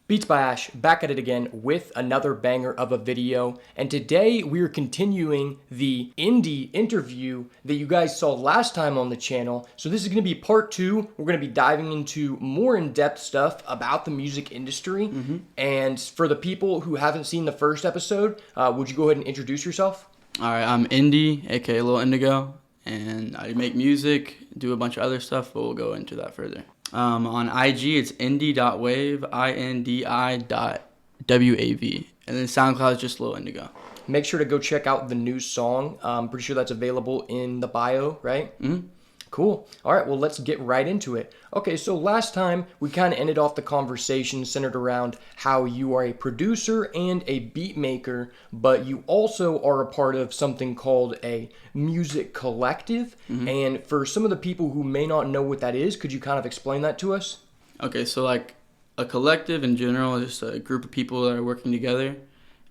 Beatsbyash back at it again with another banger of a video, and today we are continuing the indie interview that you guys saw last time on the channel. So this is going to be part 2. We're going to be diving into more in-depth stuff about the music industry. And for the people who haven't seen the first episode, would you go ahead and introduce yourself? All right, I'm Indy, aka Lil Indigo, and I make music, do a bunch of other stuff, but we'll go into that further. On IG, it's indy.wave, indi.wav, and then SoundCloud is just Lil Indigo. Make sure to go check out the new song. I'm pretty sure that's available in the bio, right? Mm-hmm. Cool. All right, well, let's get right into it. Okay, so last time we kind of ended off the conversation centered around how you are a producer and a beat maker, but you also are a part of something called a music collective. And for some of the people who may not know what that is, could you kind of explain that to us? Okay, so like a collective in general is just a group of people that are working together,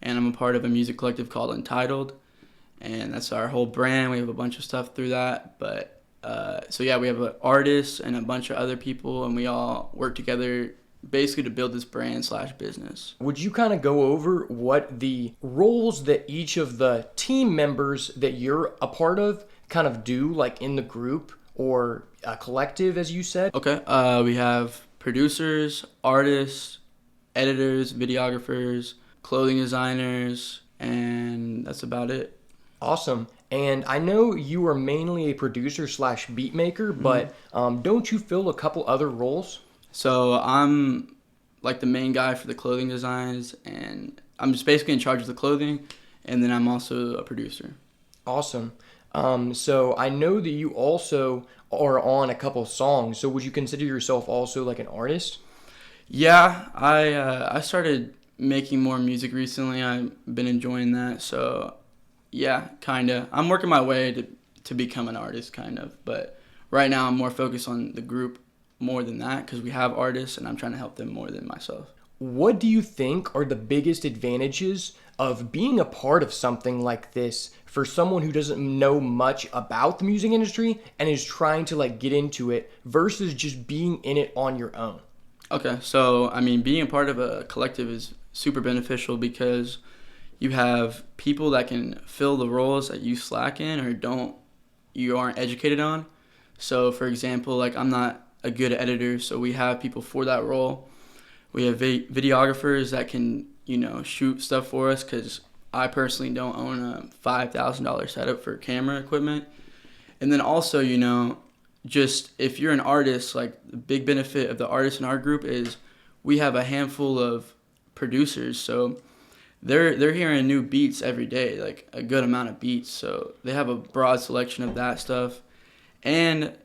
and I'm a part of a music collective called Entitled, and that's our whole brand. We have a bunch of stuff through that, but so yeah, we have an artist and a bunch of other people, and we all work together basically to build this brand / business. Would you kind of go over what the roles that each of the team members that you're a part of kind of do, like in the group or a collective, as you said? Okay, we have producers, artists, editors, videographers, clothing designers, and that's about it. Awesome. And I know you are mainly a producer / beat maker, but don't you fill a couple other roles? So I'm like the main guy for the clothing designs, and I'm just basically in charge of the clothing, and then I'm also a producer. Awesome. So I know that you also are on a couple songs. So would you consider yourself also like an artist? Yeah, I started making more music recently. I've been enjoying that, so yeah, kind of. I'm working my way to become an artist, kind of. But right now I'm more focused on the group more than that because we have artists, and I'm trying to help them more than myself. What do you think are the biggest advantages of being a part of something like this for someone who doesn't know much about the music industry and is trying to like get into it versus just being in it on your own? Okay, so I mean, being a part of a collective is super beneficial because you have people that can fill the roles that you slack in or you aren't educated on. So for example, like I'm not a good editor, so we have people for that role. We have videographers that can, shoot stuff for us because I personally don't own a $5,000 setup for camera equipment. And then also, just if you're an artist, like the big benefit of the artists in our group is we have a handful of producers. So they're hearing new beats every day, like a good amount of beats. So they have a broad selection of that stuff. And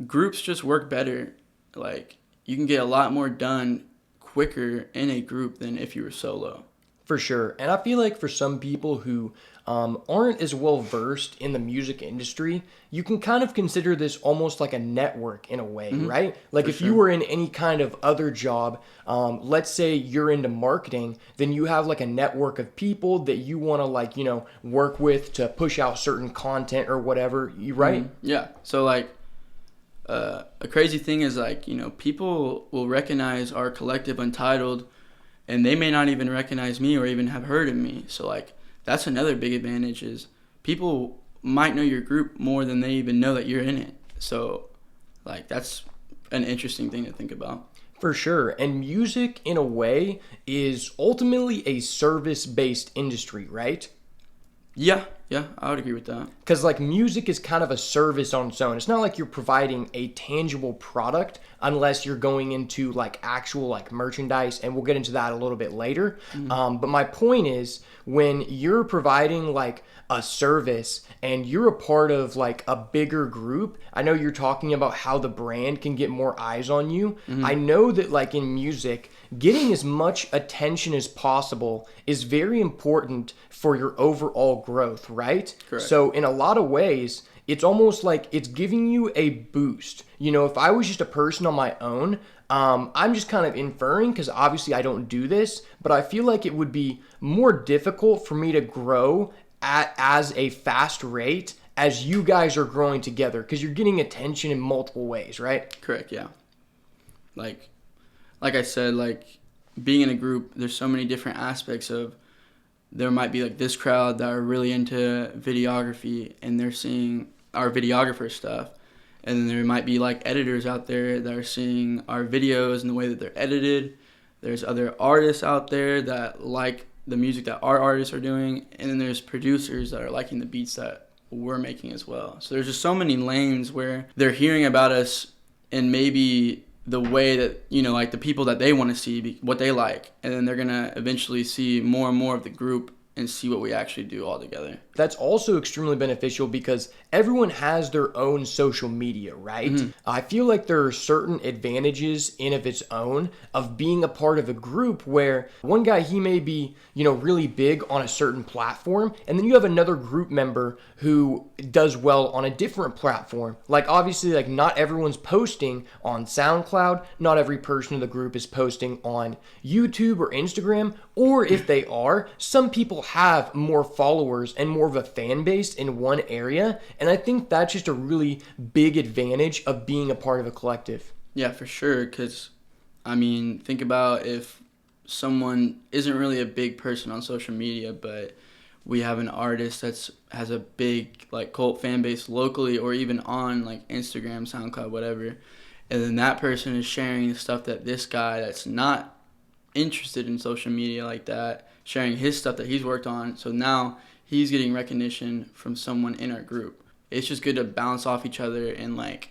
groups just work better. Like you can get a lot more done quicker in a group than if you were solo. For sure. And I feel like for some people who aren't as well versed in the music industry, you can kind of consider this almost like a network in a way, right? Like For if sure. you were in any kind of other job, let's say you're into marketing, then you have like a network of people that you want to work with to push out certain content or whatever, right? Yeah. So like a crazy thing is like, people will recognize our collective Untitled and they may not even recognize me or even have heard of me. So like that's another big advantage is people might know your group more than they even know that you're in it. So like that's an interesting thing to think about. For sure. And music in a way is ultimately a service-based industry, right? Yeah, I would agree with that. Because like music is kind of a service on its own. It's not like you're providing a tangible product unless you're going into like actual like merchandise, and we'll get into that a little bit later. But my point is when you're providing like a service and you're a part of like a bigger group, I know you're talking about how the brand can get more eyes on you. I know that like in music, getting as much attention as possible is very important for your overall growth, right? Correct. So in a lot of ways, it's almost like it's giving you a boost. If I was just a person on my own, I'm just kind of inferring because obviously I don't do this, but I feel like it would be more difficult for me to grow at as a fast rate as you guys are growing together because you're getting attention in multiple ways, right? Correct, yeah. Like I said, like being in a group, there's so many different aspects of, there might be like this crowd that are really into videography and they're seeing our videographer stuff. And then there might be like editors out there that are seeing our videos and the way that they're edited. There's other artists out there that like the music that our artists are doing. And then there's producers that are liking the beats that we're making as well. So there's just so many lanes where they're hearing about us and maybe the way that, you know, like the people that they want to see, what they like. And then they're going to eventually see more and more of the group and see what we actually do all together. That's also extremely beneficial because everyone has their own social media, right? Mm-hmm. I feel like there are certain advantages in of its own of being a part of a group where one guy, he may be, you know, really big on a certain platform, and then you have another group member who does well on a different platform. Like obviously, like not everyone's posting on SoundCloud, not every person in the group is posting on YouTube or Instagram, or if they are, some people have more followers and more of a fan base in one area. And I think that's just a really big advantage of being a part of a collective. Yeah, for sure. Because, I mean, think about if someone isn't really a big person on social media, but we have an artist that's has a big like cult fan base locally or even on like Instagram, SoundCloud, whatever. And then that person is sharing stuff that this guy that's not interested in social media like that, sharing his stuff that he's worked on. So now he's getting recognition from someone in our group. It's just good to bounce off each other, and like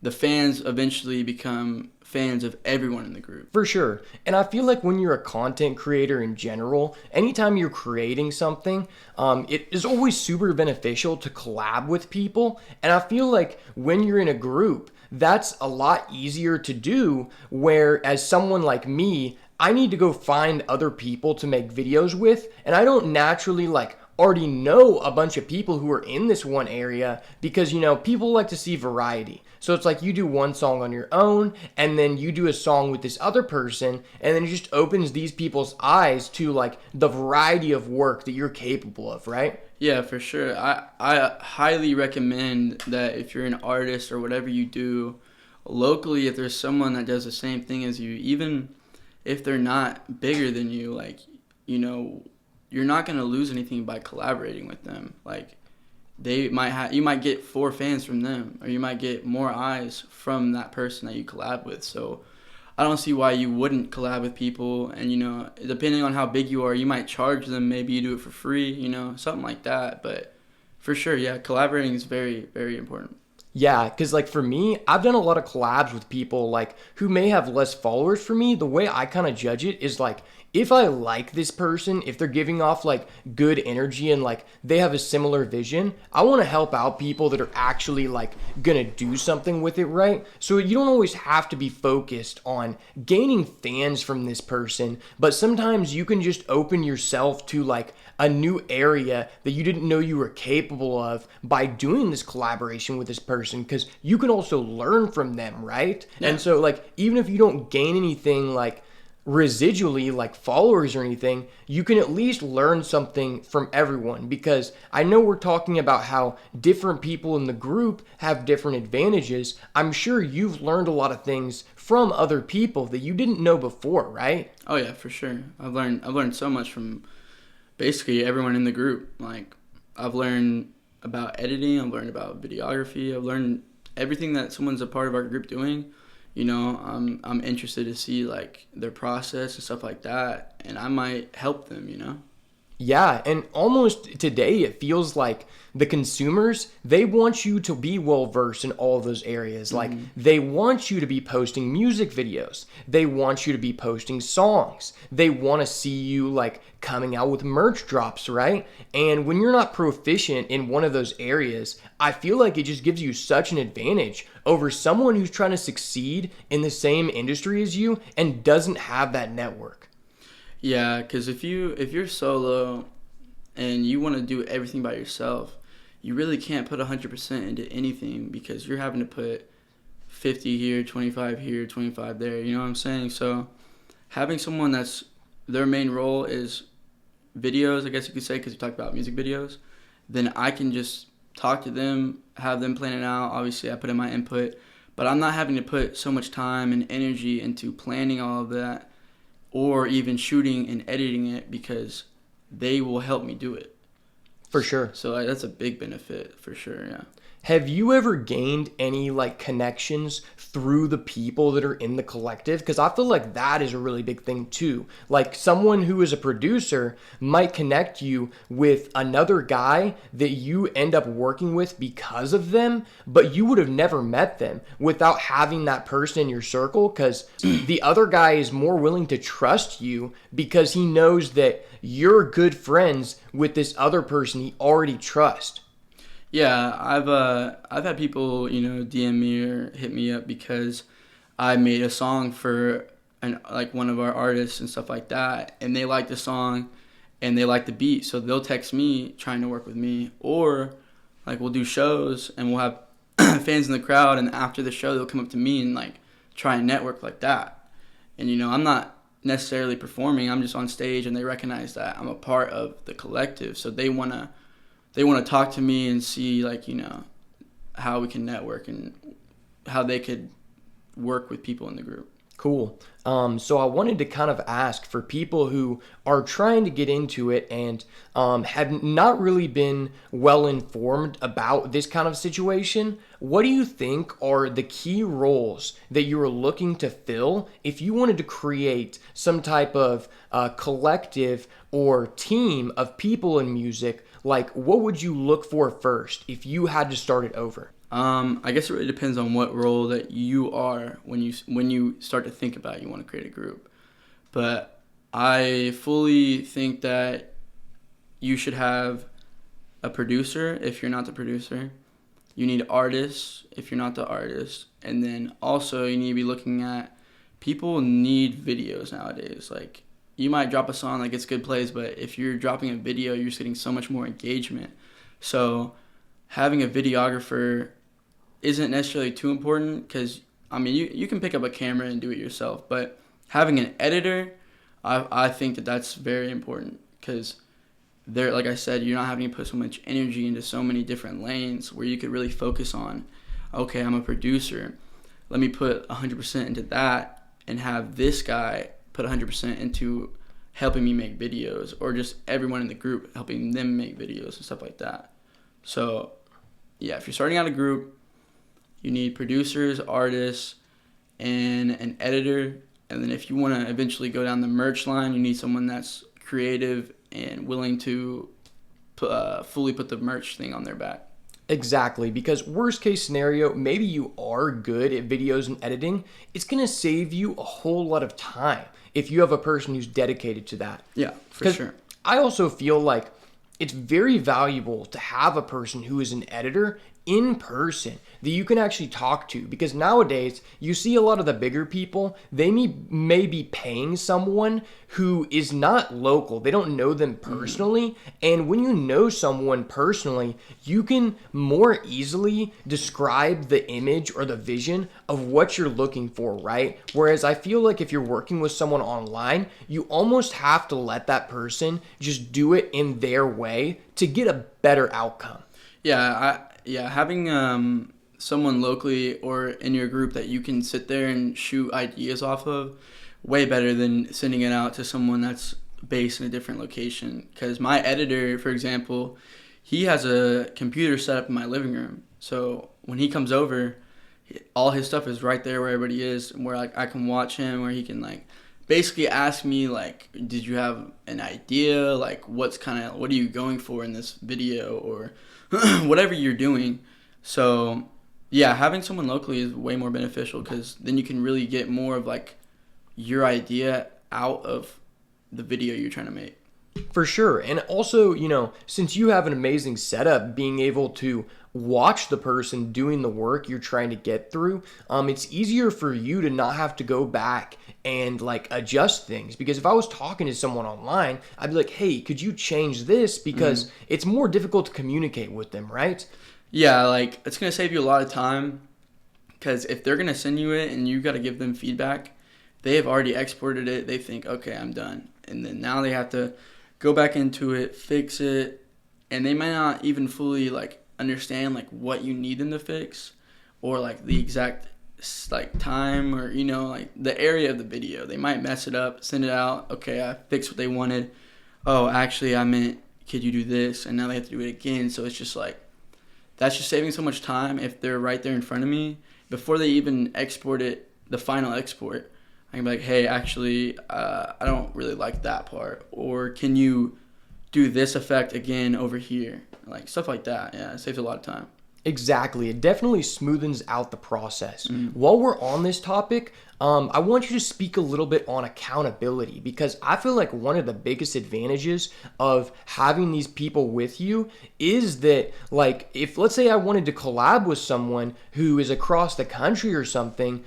the fans eventually become fans of everyone in the group. For sure. And I feel like when you're a content creator in general, anytime you're creating something, it is always super beneficial to collab with people. And I feel like when you're in a group, that's a lot easier to do, where as someone like me, I need to go find other people to make videos with, and I don't naturally like already know a bunch of people who are in this one area because, you know, people like to see variety. So it's like you do one song on your own and then you do a song with this other person, and then it just opens these people's eyes to like the variety of work that you're capable of, right? Yeah, for sure. I highly recommend that if you're an artist or whatever you do locally, if there's someone that does the same thing as you, even if they're not bigger than you, like, you know, you're not going to lose anything by collaborating with them. Like, they might you might get 4 fans from them, or you might get more eyes from that person that you collab with. So I don't see why you wouldn't collab with people. And, you know, depending on how big you are, you might charge them. Maybe you do it for free, you know, something like that. But for sure, yeah, collaborating is very, very important. Yeah, because like for me, I've done a lot of collabs with people like who may have less followers. For me, the way I kind of judge it is like, if I like this person, if they're giving off like good energy and like they have a similar vision, I want to help out people that are actually like gonna do something with it, right? So you don't always have to be focused on gaining fans from this person, but sometimes you can just open yourself to like a new area that you didn't know you were capable of by doing this collaboration with this person, because you can also learn from them, right? Yeah. And so like even if you don't gain anything like residually like followers or anything, you can at least learn something from everyone, because I know we're talking about how different people in the group have different advantages. I'm sure you've learned a lot of things from other people that you didn't know before, right? Oh yeah, for sure. I've learned so much from basically everyone in the group. Like, I've learned about editing, I've learned about videography, I've learned everything that someone's a part of our group doing. You know, I'm interested to see like their process and stuff like that, and I might help them, you know? Yeah, and almost today it feels like the consumers, they want you to be well versed in all of those areas. Like they want you to be posting music videos. They want you to be posting songs. They want to see you like coming out with merch drops, right? And when you're not proficient in one of those areas, I feel like it just gives you such an advantage over someone who's trying to succeed in the same industry as you and doesn't have that network. Yeah, because if you're solo and you want to do everything by yourself, you really can't put 100% into anything, because you're having to put 50 here, 25 here, 25 there, you know what I'm saying? So having someone that's their main role is videos, I guess you could say, because you talked about music videos, then I can just talk to them, have them plan it out. Obviously, I put in my input, but I'm not having to put so much time and energy into planning all of that, or even shooting and editing it, because they will help me do it. For sure. So like, that's a big benefit for sure. Yeah. Have you ever gained any like connections through the people that are in the collective? Because I feel like that is a really big thing too. Like someone who is a producer might connect you with another guy that you end up working with because of them, but you would have never met them without having that person in your circle, because the other guy is more willing to trust you because he knows that you're good friends with this other person he already trusts. Yeah, I've had people, DM me or hit me up because I made a song for one of our artists and stuff like that, and they like the song and they like the beat, so they'll text me trying to work with me, or like we'll do shows and we'll have fans in the crowd, and after the show they'll come up to me and like try and network like that. And I'm not necessarily performing, I'm just on stage, and they recognize that I'm a part of the collective, so they want to talk to me and see how we can network and how they could work with people in the group. Cool. So I wanted to kind of ask, for people who are trying to get into it and have not really been well informed about this kind of situation, what do you think are the key roles that you are looking to fill if you wanted to create some type of collective or team of people in music? Like, what would you look for first if you had to start it over? I guess it really depends on what role that you are when you start to think about you want to create a group. But I fully think that you should have a producer if you're not the producer. You need artists if you're not the artist. And then also you need to be looking at, people need videos nowadays. Like, you might drop a song that gets good plays, but if you're dropping a video, you're just getting so much more engagement. So having a videographer isn't necessarily too important, because you can pick up a camera and do it yourself, but having an editor, I think that's very important, because like I said, you're not having to put so much energy into so many different lanes where you could really focus on, okay, I'm a producer, let me put 100% into that and have this guy put 100% into helping me make videos, or just everyone in the group helping them make videos and stuff like that. So yeah, if you're starting out a group, you need producers, artists, and an editor. And then if you want to eventually go down the merch line, you need someone that's creative and willing to fully put the merch thing on their back. Exactly, because worst case scenario, maybe you are good at videos and editing. It's going to save you a whole lot of time if you have a person who's dedicated to that. Yeah, for sure. I also feel like it's very valuable to have a person who is an editor in person that you can actually talk to, because nowadays you see a lot of the bigger people, they may be paying someone who is not local. They don't know them personally. And when you know someone personally, you can more easily describe the image or the vision of what you're looking for, right? Whereas I feel like if you're working with someone online, you almost have to let that person just do it in their way to get a better outcome. Yeah, having someone locally or in your group that you can sit there and shoot ideas off of, way better than sending it out to someone that's based in a different location. Because my editor, for example, he has a computer set up in my living room. So when he comes over, all his stuff is right there where everybody is, and where I can watch him, where he can basically ask me did you have an idea? What are you going for in this video, or whatever you're doing. So yeah, having someone locally is way more beneficial, because then you can really get more of your idea out of the video you're trying to make. For sure. And also, since you have an amazing setup, being able to watch the person doing the work you're trying to get through, it's easier for you to not have to go back and adjust things. Because if I was talking to someone online, I'd be like, hey, could you change this? Because it's more difficult to communicate with them, right? Yeah, it's going to save you a lot of time, because if they're going to send you it and you got to give them feedback, they have already exported it. They think, okay, I'm done. And then now they have to go back into it, fix it, and they might not even fully understand what you need them to fix, or the exact like time or like the area of the video. They might mess it up, send it out. Okay, I fixed what they wanted. Oh, actually, I meant, could you do this? And now they have to do it again. So it's just like, that's just saving so much time if they're right there in front of me before they even export it. The final export, I can be like, hey, actually, I don't really like that part, or can you do this effect again over here, like stuff like that. Yeah, it saves a lot of time. Exactly. It definitely smoothens out the process. While we're on this topic, I want you to speak a little bit on accountability, because I feel like one of the biggest advantages of having these people with you is that, like, if let's say I wanted to collab with someone who is across the country or something,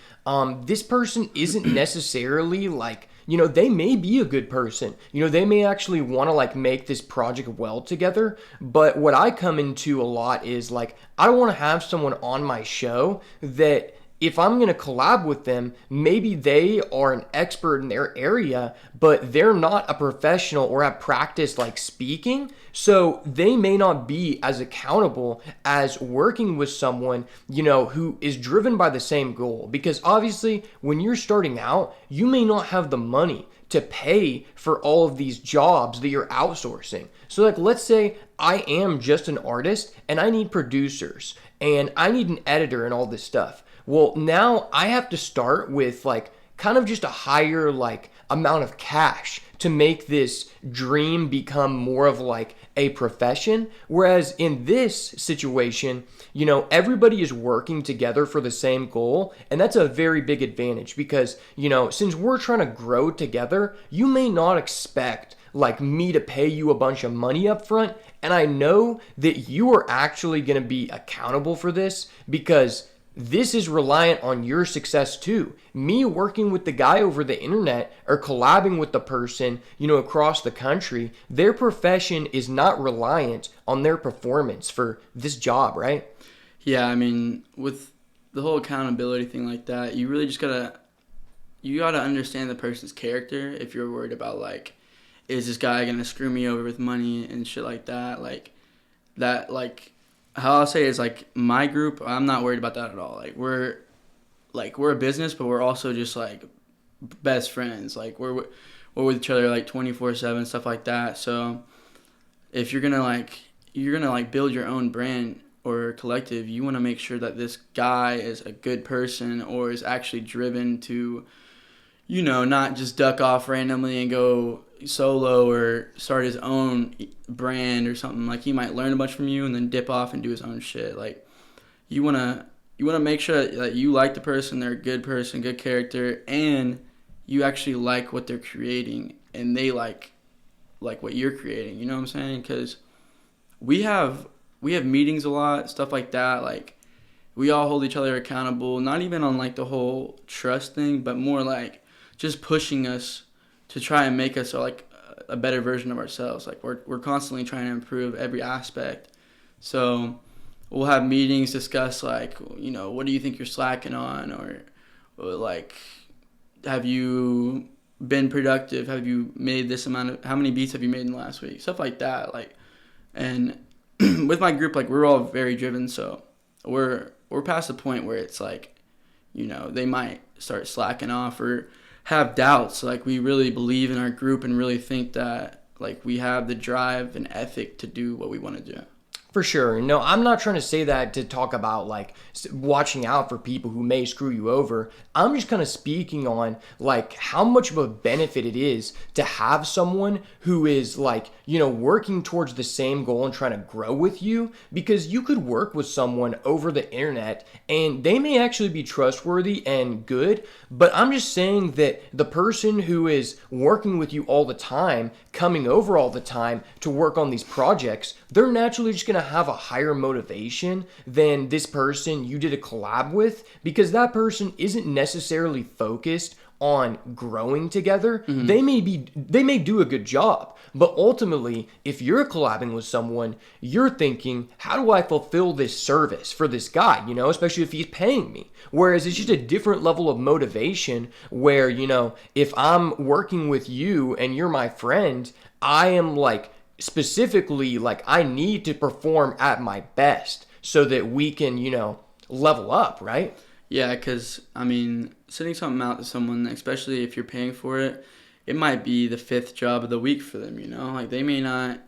this person isn't necessarily like, they may be a good person. They may actually want to like make this project well together. But what I come into a lot is like, I don't want to have someone on my show that if I'm going to collab with them, maybe they are an expert in their area, but they're not a professional or have practiced like speaking. So they may not be as accountable as working with someone, who is driven by the same goal. Because obviously when you're starting out, you may not have the money to pay for all of these jobs that you're outsourcing. So like, let's say I am just an artist and I need producers and I need an editor and all this stuff. Well, now I have to start with like kind of just a higher like amount of cash to make this dream become more of like a profession. Whereas in this situation, everybody is working together for the same goal. And that's a very big advantage because, since we're trying to grow together, you may not expect like me to pay you a bunch of money up front. And I know that you are actually going to be accountable for this because this is reliant on your success too. Me working with the guy over the internet or collabing with the person, across the country, their profession is not reliant on their performance for this job, right? Yeah, I mean, with the whole accountability thing like that, you really just you gotta understand the person's character if you're worried about like, is this guy gonna screw me over with money and shit like that? How I'll say is like my group, I'm not worried about that at all. We're a business, but we're also just like best friends. Like we're with each other like 24/7, stuff like that. So if you're gonna build your own brand or collective, you want to make sure that this guy is a good person or is actually driven to, not just duck off randomly and go solo or start his own brand or something. Like he might learn a bunch from you and then dip off and do his own shit. Like you want to make sure that you like the person, they're a good person, good character, and you actually like what they're creating and they like what you're creating. You know what I'm saying? Because we have meetings a lot, stuff like that. Like we all hold each other accountable, not even on like the whole trust thing, but more like just pushing us to try and make us like a better version of ourselves. Like we're constantly trying to improve every aspect. So we'll have meetings, discuss like, what do you think you're slacking on, or like, have you been productive? Have you made this amount of, how many beats have you made in the last week? Stuff like that. Like, and with my group, like we're all very driven. So we're past the point where it's like, they might start slacking off or have doubts. Like we really believe in our group and really think that like we have the drive and ethic to do what we want to do. For sure. No, I'm not trying to say that to talk about like watching out for people who may screw you over. I'm just kind of speaking on like how much of a benefit it is to have someone who is like, working towards the same goal and trying to grow with you, because you could work with someone over the internet and they may actually be trustworthy and good. But I'm just saying that the person who is working with you all the time, coming over all the time to work on these projects, they're naturally just going to have a higher motivation than this person you did a collab with, because that person isn't necessarily focused on growing together. Mm-hmm. They may do a good job, but ultimately, if you're collabing with someone, you're thinking, how do I fulfill this service for this guy, especially if he's paying me? Whereas it's just a different level of motivation where, if I'm working with you and you're my friend, I am like specifically like I need to perform at my best so that we can, level up, right? Yeah, because, I mean, sending something out to someone, especially if you're paying for it, it might be the fifth job of the week for them, you know? Like, they may not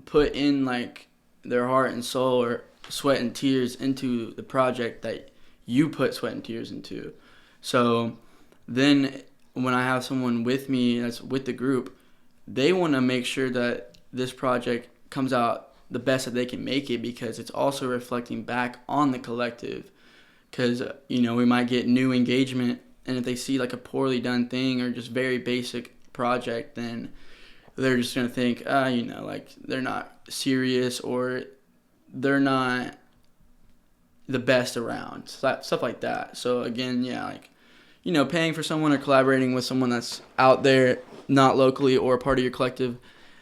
put in, like, their heart and soul or sweat and tears into the project that you put sweat and tears into. So then when I have someone with me that's with the group, they want to make sure that this project comes out the best that they can make it, because it's also reflecting back on the collective. Because, you know, we might get new engagement, and if they see like a poorly done thing or just very basic project, then they're just going to think, you know, like they're not serious or they're not the best around, stuff like that. So again, yeah, like, you know, paying for someone or collaborating with someone that's out there, not locally or a part of your collective,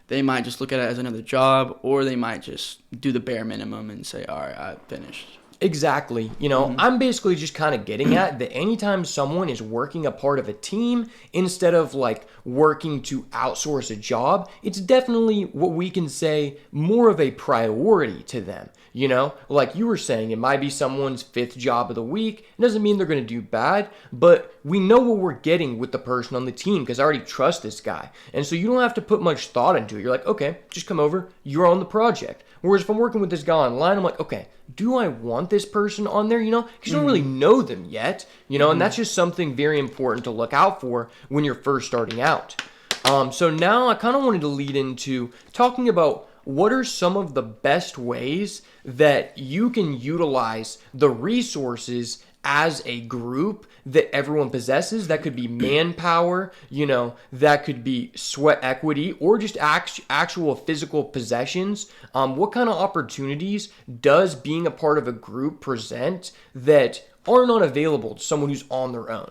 they might just look at it as another job, or they might just do the bare minimum and say, all right, I finished. Exactly. You know, I'm basically just kind of getting at that anytime someone is working a part of a team instead of like working to outsource a job, it's definitely what we can say more of a priority to them. You know, like you were saying, it might be someone's fifth job of the week. It doesn't mean they're going to do bad, but we know what we're getting with the person on the team because I already trust this guy. And so you don't have to put much thought into it. You're like, okay, just come over. You're on the project. Whereas if I'm working with this guy online, I'm like, okay, do I want this person on there? You know, because you don't really know them yet, you know, and that's just something very important to look out for when you're first starting out. So now I kind of wanted to lead into talking about what are some of the best ways that you can utilize the resources as a group that everyone possesses. That could be manpower, you know, that could be sweat equity, or just actual physical possessions. What kind of opportunities does being a part of a group present that are not available to someone who's on their own?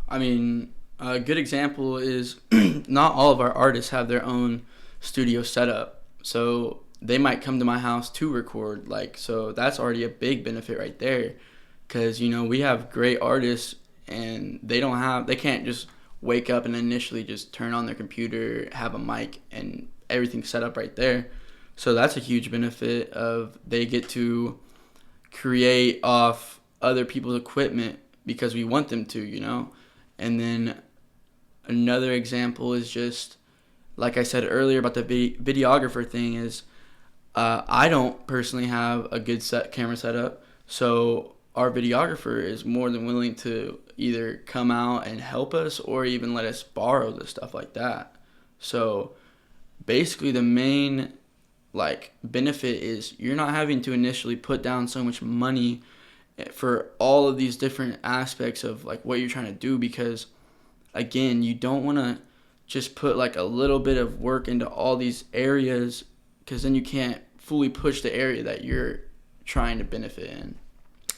I mean, a good example is not all of our artists have their own studio setup. So they might come to my house to record, like, so that's already a big benefit right there. Because, you know, we have great artists and they can't just wake up and initially just turn on their computer, have a mic, and everything set up right there. So that's a huge benefit of they get to create off other people's equipment because we want them to, you know. And then another example is just, like I said earlier about the videographer thing, is I don't personally have a good camera setup, so our videographer is more than willing to either come out and help us or even let us borrow the stuff like that. So basically the main like benefit is you're not having to initially put down so much money for all of these different aspects of like what you're trying to do, because again, you don't want to just put like a little bit of work into all these areas, because then you can't fully push the area that you're trying to benefit in.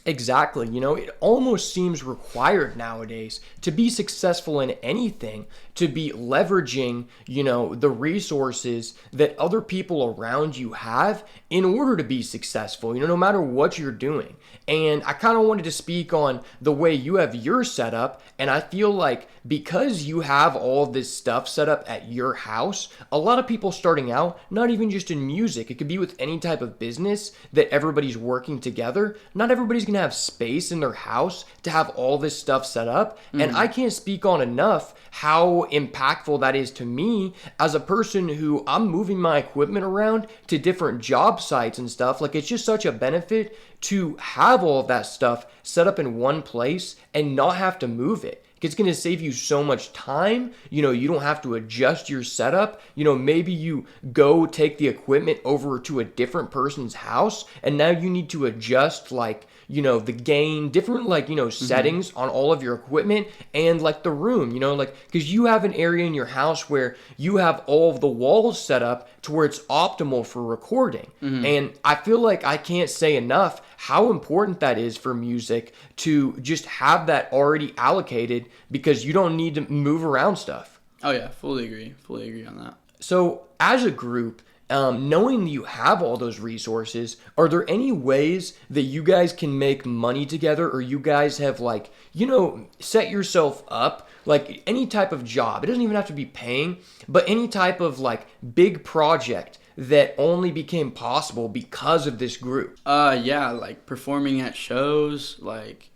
Exactly. You know, it almost seems required nowadays to be successful in anything, to be leveraging, you know, the resources that other people around you have in order to be successful, you know, no matter what you're doing. And I kind of wanted to speak on the way you have your setup. And I feel like because you have all this stuff set up at your house, a lot of people starting out, not even just in music, it could be with any type of business that everybody's working together. Not everybody's going to have space in their house to have all this stuff set up. And I can't speak on enough how impactful that is to me as a person who I'm moving my equipment around to different job sites and stuff. Like, it's just such a benefit to have all of that stuff set up in one place and not have to move it. It's going to save you so much time. You know, you don't have to adjust your setup. You know, maybe you go take the equipment over to a different person's house and now you need to adjust, like, you know, the gain, different, like, you know, settings on all of your equipment and like the room, you know, like, because you have an area in your house where you have all of the walls set up to where it's optimal for recording. And I feel like I can't say enough how important that is for music to just have that already allocated, because you don't need to move around stuff. Oh yeah, fully agree on that. So as a group, knowing that you have all those resources, are there any ways that you guys can make money together, or you guys have, like, you know, set yourself up, like any type of job? It doesn't even have to be paying, but any type of like big project that only became possible because of this group. Yeah, like performing at shows, like,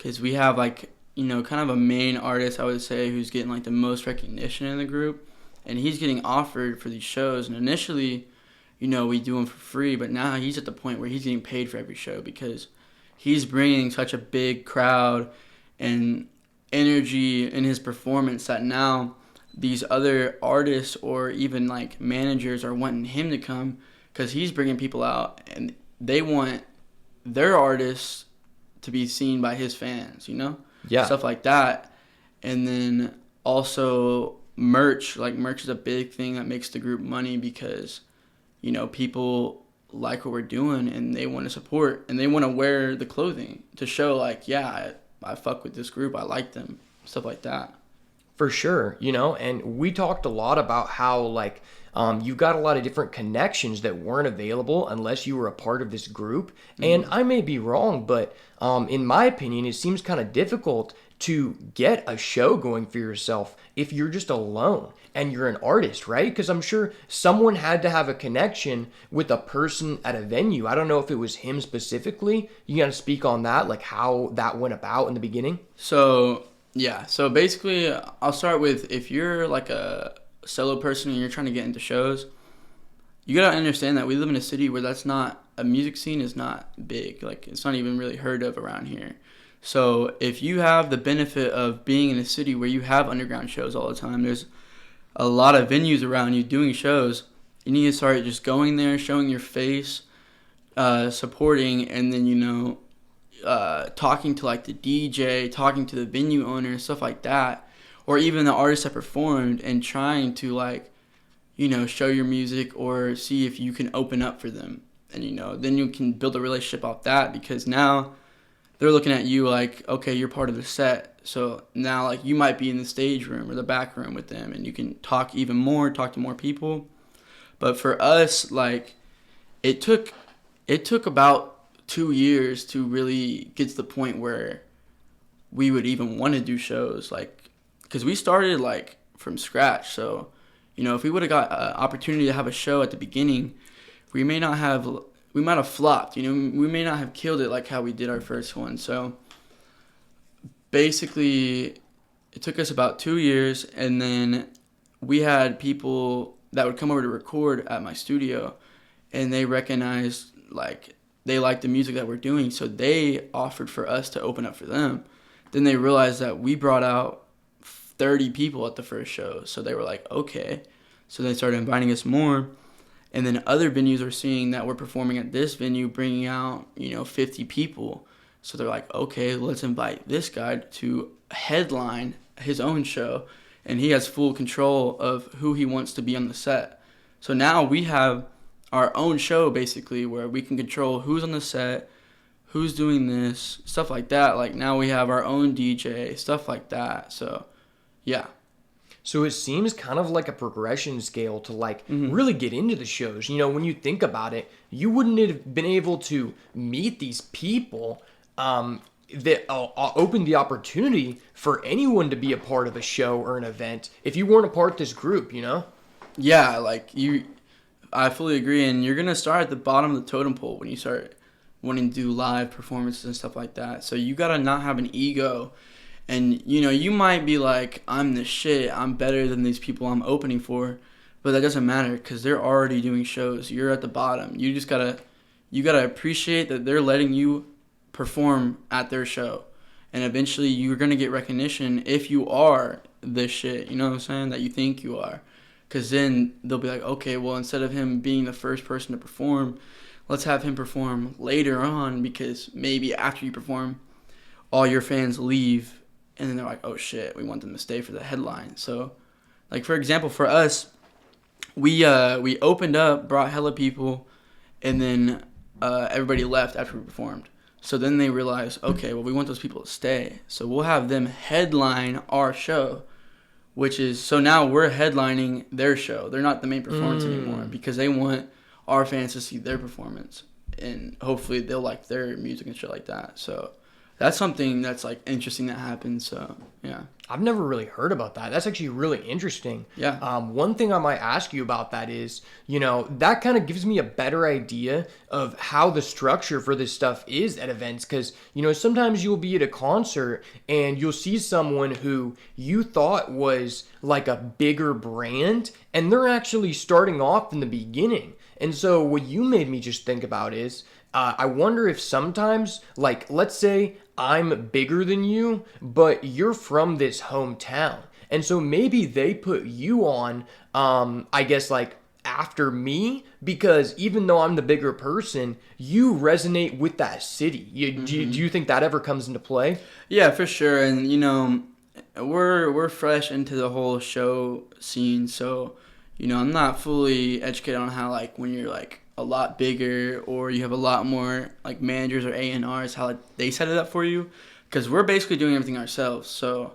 because we have like, you know, kind of a main artist, I would say, who's getting like the most recognition in the group, and he's getting offered for these shows. And initially, you know, we do them for free, but now he's at the point where he's getting paid for every show because he's bringing such a big crowd and energy in his performance that now these other artists or even like managers are wanting him to come because he's bringing people out and they want their artists to be seen by his fans, you know? Yeah. Stuff like that. And then also merch. Like, merch is a big thing that makes the group money because, you know, people like what we're doing and they want to support and they want to wear the clothing to show, like, yeah, I fuck with this group. I like them. Stuff like that. For sure, you know, and we talked a lot about how, like, you've got a lot of different connections that weren't available unless you were a part of this group. And I may be wrong, but in my opinion, it seems kind of difficult to get a show going for yourself if you're just alone and you're an artist, right? Because I'm sure someone had to have a connection with a person at a venue. I don't know if it was him specifically. You got to speak on that, like how that went about in the beginning? So, yeah. So basically, I'll start with, if you're like a solo person and you're trying to get into shows, you gotta understand that we live in a city where a music scene is not big. Like, it's not even really heard of around here. So if you have the benefit of being in a city where you have underground shows all the time, there's a lot of venues around you doing shows, you need to start just going there, showing your face, supporting, and then, you know, talking to like the DJ, talking to the venue owner, stuff like that, or even the artists that performed, and trying to, like, you know, show your music or see if you can open up for them. And, you know, then you can build a relationship off that, because now they're looking at you like, okay, you're part of the set. So now, like, you might be in the stage room or the back room with them, and you can talk even more, talk to more people. But for us, like, it took about 2 years to really get to the point where we would even want to do shows, like, because we started like from scratch. So, you know, if we would have got an opportunity to have a show at the beginning, we might have flopped, you know, we may not have killed it like how we did our first one. So basically, it took us about 2 years, and then we had people that would come over to record at my studio, and they recognized, like, they liked the music that we're doing, so they offered for us to open up for them. Then they realized that we brought out 30 people at the first show, so they were like, okay. So they started inviting us more, and then other venues were seeing that we're performing at this venue, bringing out, you know, 50 people. So they're like, okay, let's invite this guy to headline his own show, and he has full control of who he wants to be on the set. So now we have our own show, basically, where we can control who's on the set, who's doing this, stuff like that. Like, now we have our own DJ, stuff like that. So, yeah. So it seems kind of like a progression scale to, like, really get into the shows. You know, when you think about it, you wouldn't have been able to meet these people that opened the opportunity for anyone to be a part of a show or an event if you weren't a part of this group, you know? Yeah, like, I fully agree. And you're going to start at the bottom of the totem pole when you start wanting to do live performances and stuff like that. So you got to not have an ego. And, you know, you might be like, I'm the shit, I'm better than these people I'm opening for. But that doesn't matter, because they're already doing shows. You're at the bottom. You just gotta appreciate that they're letting you perform at their show. And eventually you're going to get recognition if you are the shit, you know what I'm saying, that you think you are. Because then they'll be like, okay, well, instead of him being the first person to perform, let's have him perform later on, because maybe after you perform, all your fans leave. And then they're like, oh, shit, we want them to stay for the headline. So, like, for example, for us, we opened up, brought hella people, and then everybody left after we performed. So then they realized, okay, well, we want those people to stay. So we'll have them headline our show, which is, so now we're headlining their show. They're not the main performance anymore, because they want our fans to see their performance. And hopefully they'll like their music and shit like that. So that's something that's like interesting that happens. So yeah. I've never really heard about that. That's actually really interesting. Yeah. One thing I might ask you about that is, that kind of gives me a better idea of how the structure for this stuff is at events. Because, sometimes you'll be at a concert and you'll see someone who you thought was like a bigger brand, and they're actually starting off in the beginning. And so what you made me just think about is, I wonder if sometimes, like, let's say I'm bigger than you, but you're from this hometown. And so maybe they put you on, I guess, like, after me, because even though I'm the bigger person, you resonate with that city. Do you think that ever comes into play? Yeah, for sure. And, we're fresh into the whole show scene. So, I'm not fully educated on how, like, when you're, like, a lot bigger or you have a lot more like managers or A&Rs, how they set it up for you, because we're basically doing everything ourselves. So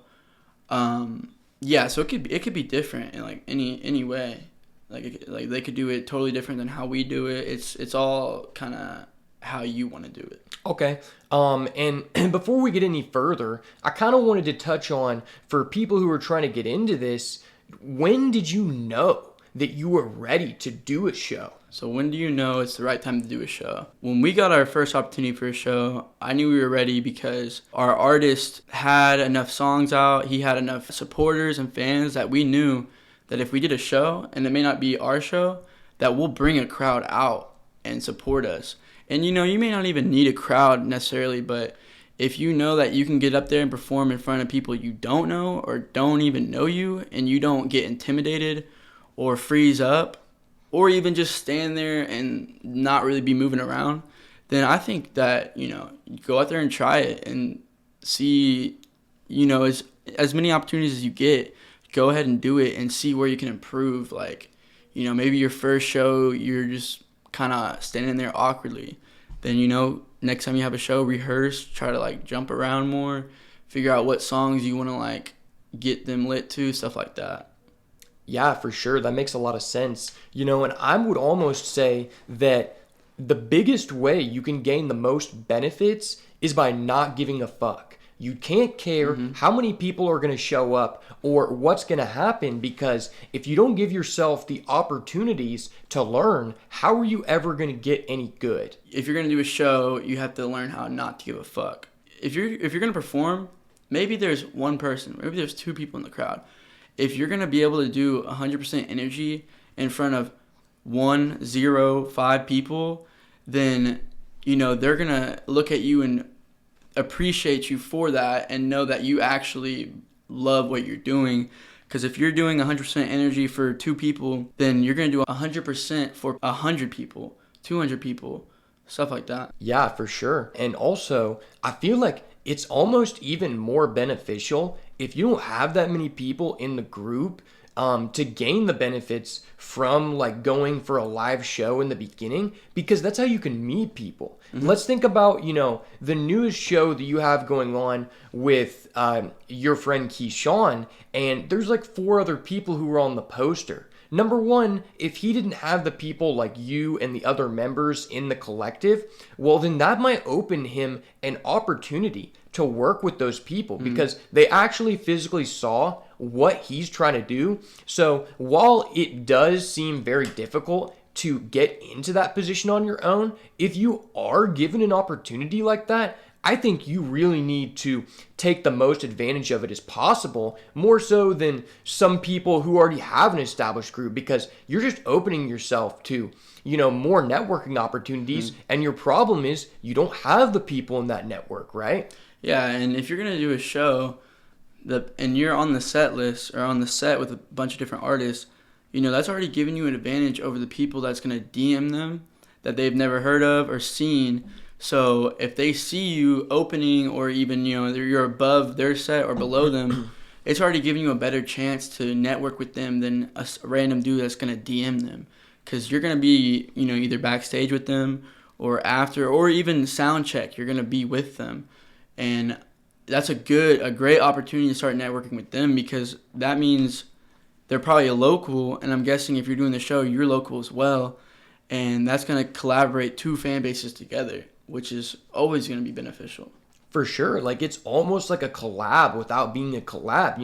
yeah, so it could be different in like any way, like they could do it totally different than how we do it. It's all kind of how you want to do it. Okay. And before we get any further, I kind of wanted to touch on, for people who are trying to get into this, when did you know that you were ready to do a show? So when do you know it's the right time to do a show? When we got our first opportunity for a show, I knew we were ready because our artist had enough songs out. He had enough supporters and fans that we knew that if we did a show, and it may not be our show, that we'll bring a crowd out and support us. And you may not even need a crowd necessarily, but if you know that you can get up there and perform in front of people you don't know or don't even know you, and you don't get intimidated or freeze up, or even just stand there and not really be moving around, then I think that, you go out there and try it and see, as many opportunities as you get, go ahead and do it and see where you can improve. Like, maybe your first show, you're just kind of standing there awkwardly. Then, next time you have a show, rehearse, try to like jump around more, figure out what songs you want to like get them lit to, stuff like that. Yeah, for sure. That makes a lot of sense. And I would almost say that the biggest way you can gain the most benefits is by not giving a fuck. You can't care how many people are going to show up or what's going to happen, because if you don't give yourself the opportunities to learn, how are you ever going to get any good? If you're going to do a show, you have to learn how not to give a fuck. If you're going to perform, maybe there's one person, maybe there's two people in the crowd. If you're going to be able to do 100% energy in front of 1, 0, 5 people, then, they're going to look at you and appreciate you for that and know that you actually love what you're doing. Because if you're doing 100% energy for 2 people, then you're going to do 100% for 100 people, 200 people, stuff like that. Yeah, for sure. And also, I feel like it's almost even more beneficial if you don't have that many people in the group to gain the benefits from like going for a live show in the beginning, because that's how you can meet people. Let's think about, the newest show that you have going on with your friend Keyshawn, and there's like 4 other people who are on the poster. Number one, if he didn't have the people like you and the other members in the collective, well, then that might open him an opportunity to work with those people because they actually physically saw what he's trying to do. So while it does seem very difficult to get into that position on your own, if you are given an opportunity like that, I think you really need to take the most advantage of it as possible, more so than some people who already have an established group, because you're just opening yourself to, more networking opportunities. And your problem is you don't have the people in that network, right? Yeah, and if you're going to do a show and you're on the set list or on the set with a bunch of different artists, that's already giving you an advantage over the people that's going to DM them that they've never heard of or seen. So if they see you opening, or even, you're above their set or below them, it's already giving you a better chance to network with them than a random dude that's going to DM them. Because you're going to be, either backstage with them or after, or even sound check, you're going to be with them. And that's a great opportunity to start networking with them, because that means they're probably a local, and I'm guessing if you're doing the show, you're local as well. And that's going to collaborate 2 fan bases together, which is always going to be beneficial. For sure. Like, it's almost like a collab without being a collab,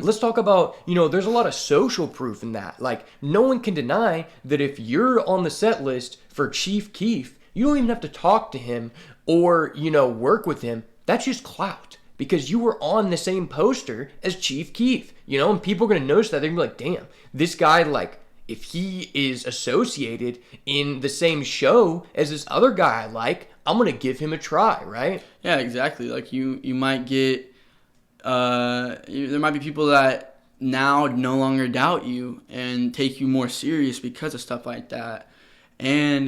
Let's talk about, there's a lot of social proof in that. Like, no one can deny that if you're on the set list for Chief Keef, you don't even have to talk to him or, work with him. That's just clout because you were on the same poster as Chief Keef, and people are going to notice that. They're going to be like, damn, this guy, like, if he is associated in the same show as this other guy I like, I'm going to give him a try, right? Yeah, exactly. Like you might get, there might be people that now no longer doubt you and take you more serious because of stuff like that. And,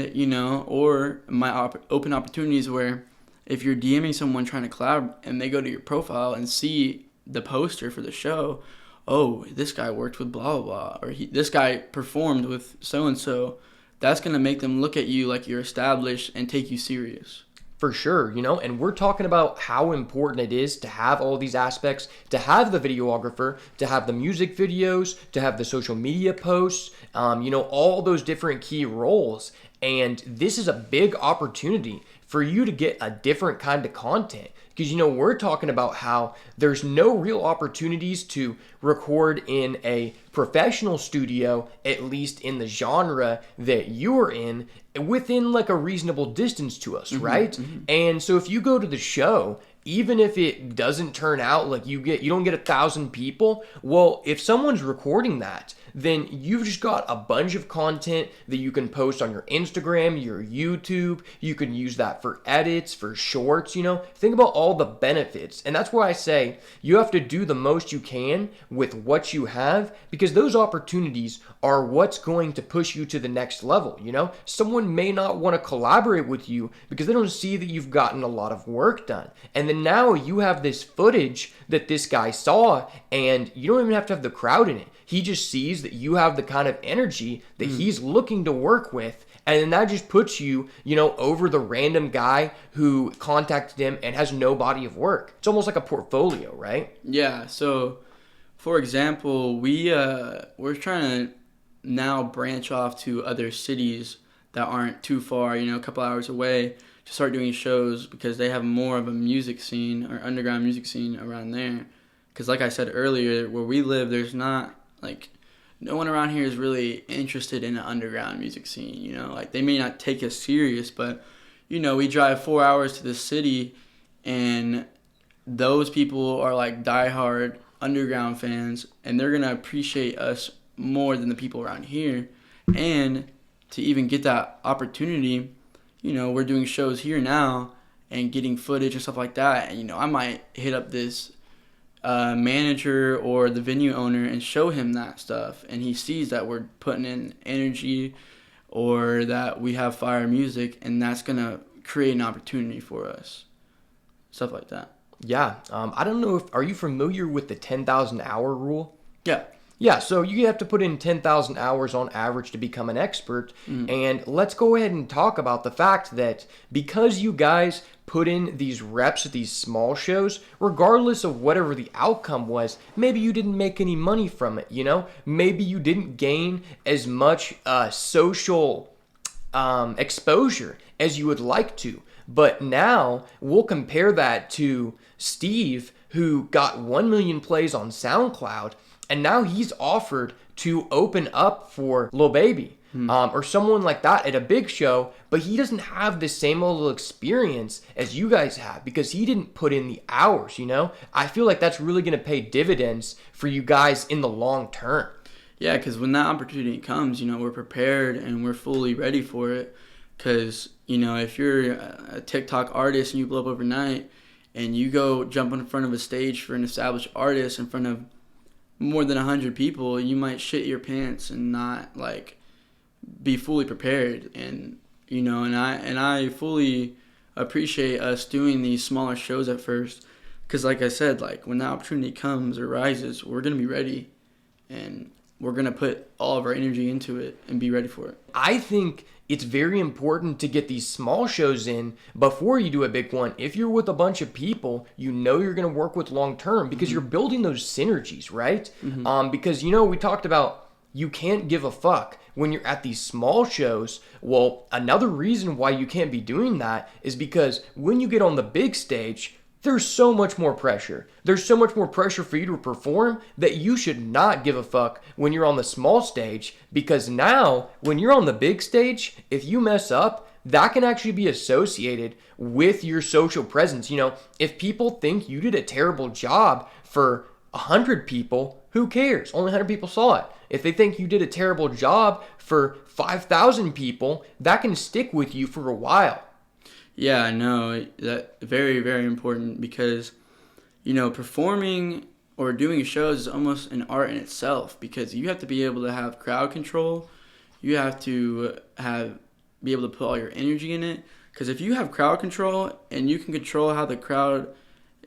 or might open opportunities where if you're DMing someone trying to collab and they go to your profile and see the poster for the show, oh, this guy worked with blah, blah, blah, or this guy performed with so-and-so, that's going to make them look at you like you're established and take you serious. For sure, and we're talking about how important it is to have all these aspects, to have the videographer, to have the music videos, to have the social media posts, all those different key roles. And this is a big opportunity for you to get a different kind of content. Because, we're talking about how there's no real opportunities to record in a professional studio, at least in the genre that you're in, within like a reasonable distance to us, right? Mm-hmm. And so if you go to the show, even if it doesn't turn out like you don't get 1,000 people, well, if someone's recording that, then you've just got a bunch of content that you can post on your Instagram, your YouTube. You can use that for edits, for shorts, Think about all the benefits. And that's why I say you have to do the most you can with what you have, because those opportunities are what's going to push you to the next level, Someone may not want to collaborate with you because they don't see that you've gotten a lot of work done. And then now you have this footage that this guy saw, and you don't even have to have the crowd in it. He just sees that you have the kind of energy that he's looking to work with. And then that just puts you, over the random guy who contacted him and has no body of work. It's almost like a portfolio, right? Yeah. So, for example, we're trying to now branch off to other cities that aren't too far, a couple hours away, to start doing shows because they have more of a music scene or underground music scene around there. Because like I said earlier, where we live, there's not, like, no one around here is really interested in an underground music scene, Like, they may not take us serious, but, we drive 4 hours to the city, and those people are, like, diehard underground fans, and they're going to appreciate us more than the people around here. And to even get that opportunity, we're doing shows here now and getting footage and stuff like that. And, I might hit up this manager or the venue owner and show him that stuff, and he sees that we're putting in energy or that we have fire music, and that's going to create an opportunity for us. Stuff like that. Yeah. I don't know are you familiar with the 10,000 hour rule? Yeah. Yeah, so you have to put in 10,000 hours on average to become an expert. And let's go ahead and talk about the fact that because you guys put in these reps at these small shows, regardless of whatever the outcome was, maybe you didn't make any money from it, Maybe you didn't gain as much social exposure as you would like to. But now we'll compare that to Steve, who got 1 million plays on SoundCloud, and now he's offered to open up for Lil Baby or someone like that at a big show, but he doesn't have the same level of experience as you guys have because he didn't put in the hours, I feel like that's really going to pay dividends for you guys in the long term. Yeah, because when that opportunity comes, we're prepared and we're fully ready for it. Because, if you're a TikTok artist and you blow up overnight and you go jump in front of a stage for an established artist in front of more than 100 people, you might shit your pants and not, like, be fully prepared. And, and I fully appreciate us doing these smaller shows at first. Because, like I said, like, when that opportunity comes or rises, we're going to be ready. And we're going to put all of our energy into it and be ready for it. I think it's very important to get these small shows in before you do a big one. If you're with a bunch of people, you're going to work with long term because you're building those synergies, right? Because, we talked about you can't give a fuck when you're at these small shows. Well, another reason why you can't be doing that is because when you get on the big stage, there's so much more pressure. There's so much more pressure for you to perform that you should not give a fuck when you're on the small stage, because now when you're on the big stage, if you mess up, that can actually be associated with your social presence. If people think you did a terrible job for 100 people, who cares? Only 100 people saw it. If they think you did a terrible job for 5,000 people, that can stick with you for a while. Yeah, I know. That very, very important because, performing or doing shows is almost an art in itself, because you have to be able to have crowd control. You have to be able to put all your energy in it. Because if you have crowd control and you can control how the crowd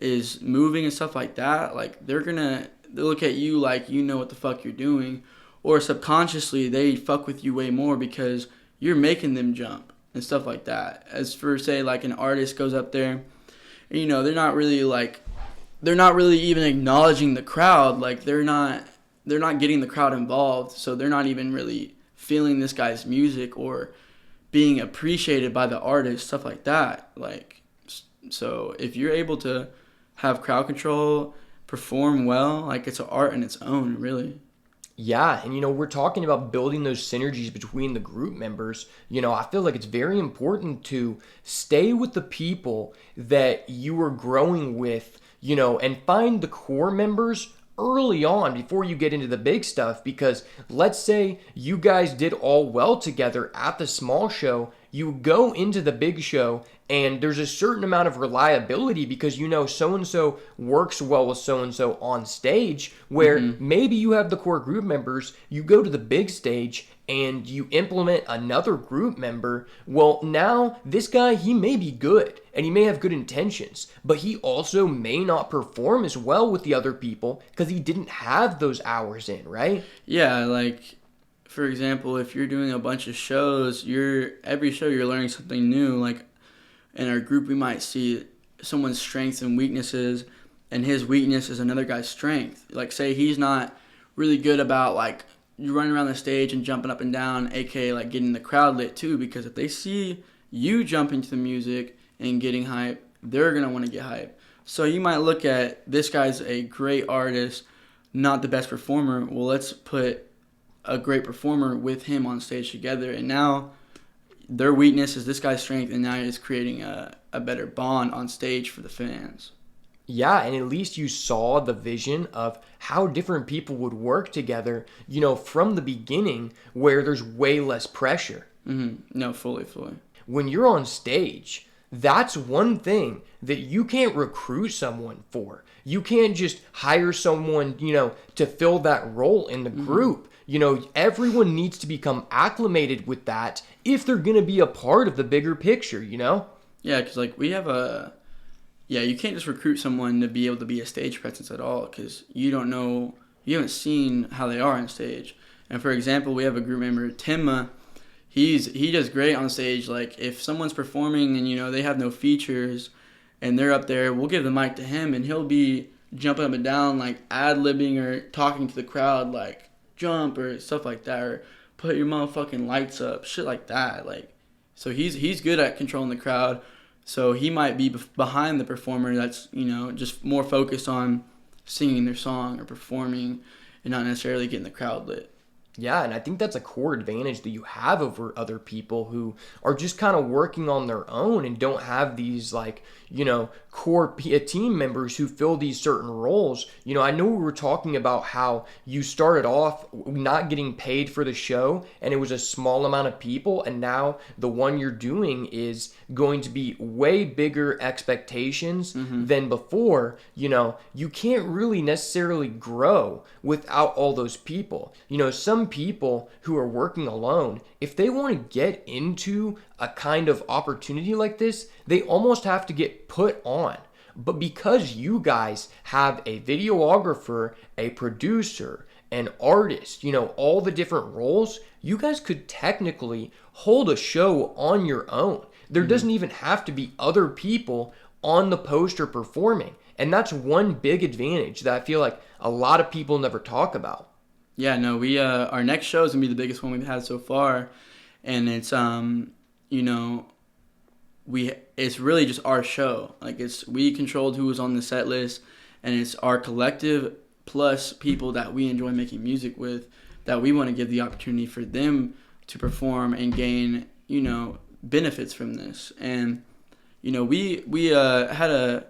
is moving and stuff like that, like they'll look at you like you know what the fuck you're doing, or subconsciously they fuck with you way more because you're making them jump and stuff like that. As for, say, like an artist goes up there, and, they're not really even acknowledging the crowd. Like they're not getting the crowd involved, so they're not even really feeling this guy's music or being appreciated by the artist, stuff like that. Like, so if you're able to have crowd control, perform well, like it's an art in its own, really. Yeah, and we're talking about building those synergies between the group members. I feel like it's very important to stay with the people that you are growing with, and find the core members early on before you get into the big stuff. Because let's say you guys did all well together at the small show, you go into the big show and there's a certain amount of reliability because so-and-so works well with so-and-so on stage, where maybe you have the core group members, you go to the big stage and you implement another group member. Well, now this guy, he may be good and he may have good intentions, but he also may not perform as well with the other people because he didn't have those hours in, right? Yeah, like, for example, if you're doing a bunch of shows, every show you're learning something new. Like in our group, we might see someone's strengths and weaknesses, and his weakness is another guy's strength. Like, say he's not really good about, like, you running around the stage and jumping up and down, aka like getting the crowd lit too, because if they see you jumping to the music and getting hype, they're going to want to get hype. So you might look at, this guy's a great artist, not the best performer. Well, let's put a great performer with him on stage together, and now their weakness is this guy's strength, and now it's creating a better bond on stage for the fans. Yeah, and at least you saw the vision of how different people would work together, from the beginning, where there's way less pressure. No, fully. When you're on stage, that's one thing that you can't recruit someone for. You can't just hire someone, to fill that role in the group. Everyone needs to become acclimated with that if they're going to be a part of the bigger picture, Yeah, because, like, we have you can't just recruit someone to be able to be a stage presence at all, because you haven't seen how they are on stage. And for example, we have a group member, Timma. He does great on stage. Like, if someone's performing and, they have no features and they're up there, we'll give the mic to him and he'll be jumping up and down, like ad-libbing or talking to the crowd, like, jump or stuff like that, or put your motherfucking lights up, shit like that. Like, so he's good at controlling the crowd. So he might be behind the performer that's, just more focused on singing their song or performing and not necessarily getting the crowd lit. Yeah, and I think that's a core advantage that you have over other people who are just kind of working on their own and don't have these, like, core team members who fill these certain roles. I know we were talking about how you started off not getting paid for the show and it was a small amount of people, and now the one you're doing is going to be way bigger expectations than before. You can't really necessarily grow without all those people. Some people who are working alone, if they want to get into a kind of opportunity like this, they almost have to get put on. But because you guys have a videographer, a producer, an artist, all the different roles, you guys could technically hold a show on your own. There doesn't even have to be other people on the poster performing. And that's one big advantage that I feel like a lot of people never talk about. Yeah, no, we our next show is gonna be the biggest one we've had so far, and it's it's really just our show. Like we controlled who was on the set list, and it's our collective plus people that we enjoy making music with that we want to give the opportunity for them to perform and gain, benefits from this. And we had a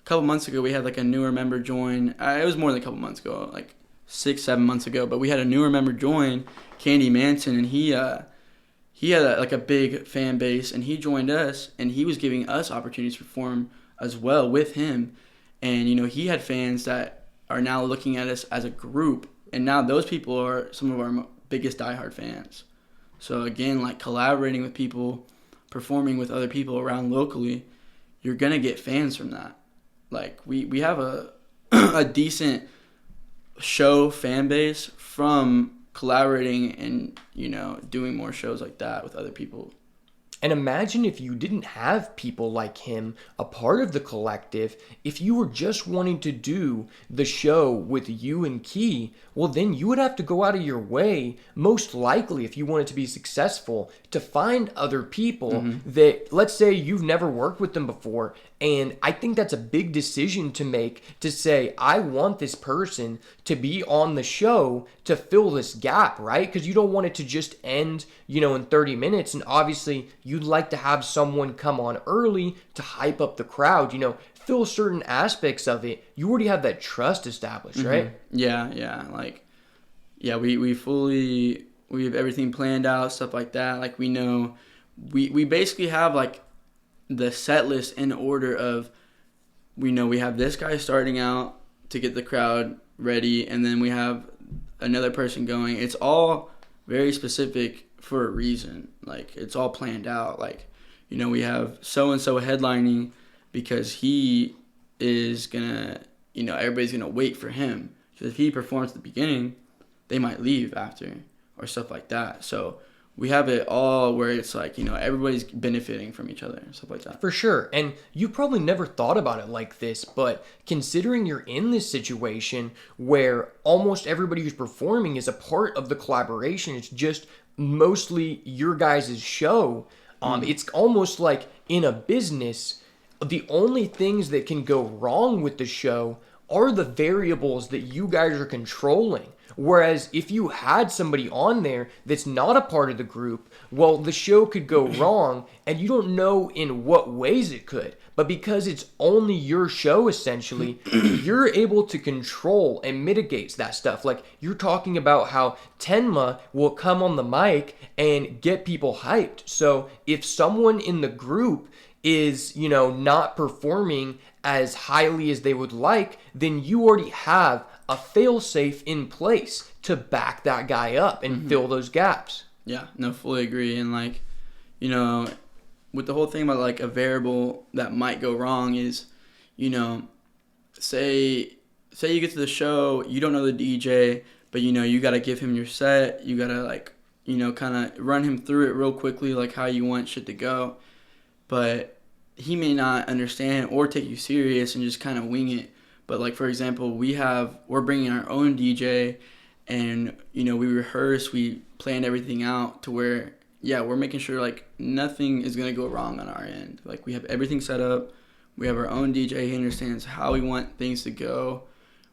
couple months ago, we had like a newer member join. It was more than a couple months ago, like 6-7 months ago, but we had a newer member join, Candy Manson, and he had a big fan base, and he joined us, and he was giving us opportunities to perform as well with him. And he had fans that are now looking at us as a group, and now those people are some of our biggest diehard fans. So again, like collaborating with people, performing with other people around locally, you're gonna get fans from that. Like we have a decent show fan base from collaborating and doing more shows like that with other people. And imagine if you didn't have people like him a part of the collective, if you were just wanting to do the show with you and Key, well then you would have to go out of your way, most likely if you wanted to be successful, to find other people that, let's say you've never worked with them before, and I think that's a big decision to make, to say, I want this person to be on the show to fill this gap, right? Because you don't want it to just end, in 30 minutes. And obviously, you'd like to have someone come on early to hype up the crowd, fill certain aspects of it. You already have that trust established, right? Yeah. We have everything planned out, stuff like that. Like we know, we basically have like the set list in order of, we have this guy starting out to get the crowd ready, and then we have another person going. It's all very specific for a reason. Like it's all planned out. Like, we have so-and-so headlining because he is gonna, everybody's gonna wait for him. Because if he performs at the beginning, they might leave after or stuff like that. So we have it all where it's like, everybody's benefiting from each other and stuff like that. For sure. And you probably never thought about it like this, but considering you're in this situation where almost everybody who's performing is a part of the collaboration, it's just mostly your guys' show. It's almost like in a business, the only things that can go wrong with the show are the variables that you guys are controlling. Whereas if you had somebody on there that's not a part of the group, well, the show could go wrong, and you don't know in what ways it could. But because it's only your show, essentially, you're able to control and mitigate that stuff. Like, you're talking about how Tenma will come on the mic and get people hyped. So if someone in the group is, not performing as highly as they would like, then you already have a fail-safe in place to back that guy up and fill those gaps. Yeah, no, fully agree. And like, with the whole thing about like a variable that might go wrong is, say you get to the show, you don't know the DJ, but you got to give him your set. You got to like, kind of run him through it real quickly, like how you want shit to go. But he may not understand or take you serious and just kind of wing it. But like, for example, we're bringing our own DJ, and we rehearse, we planned everything out to where, we're making sure like nothing is gonna go wrong on our end. Like we have everything set up. We have our own DJ. He understands how we want things to go.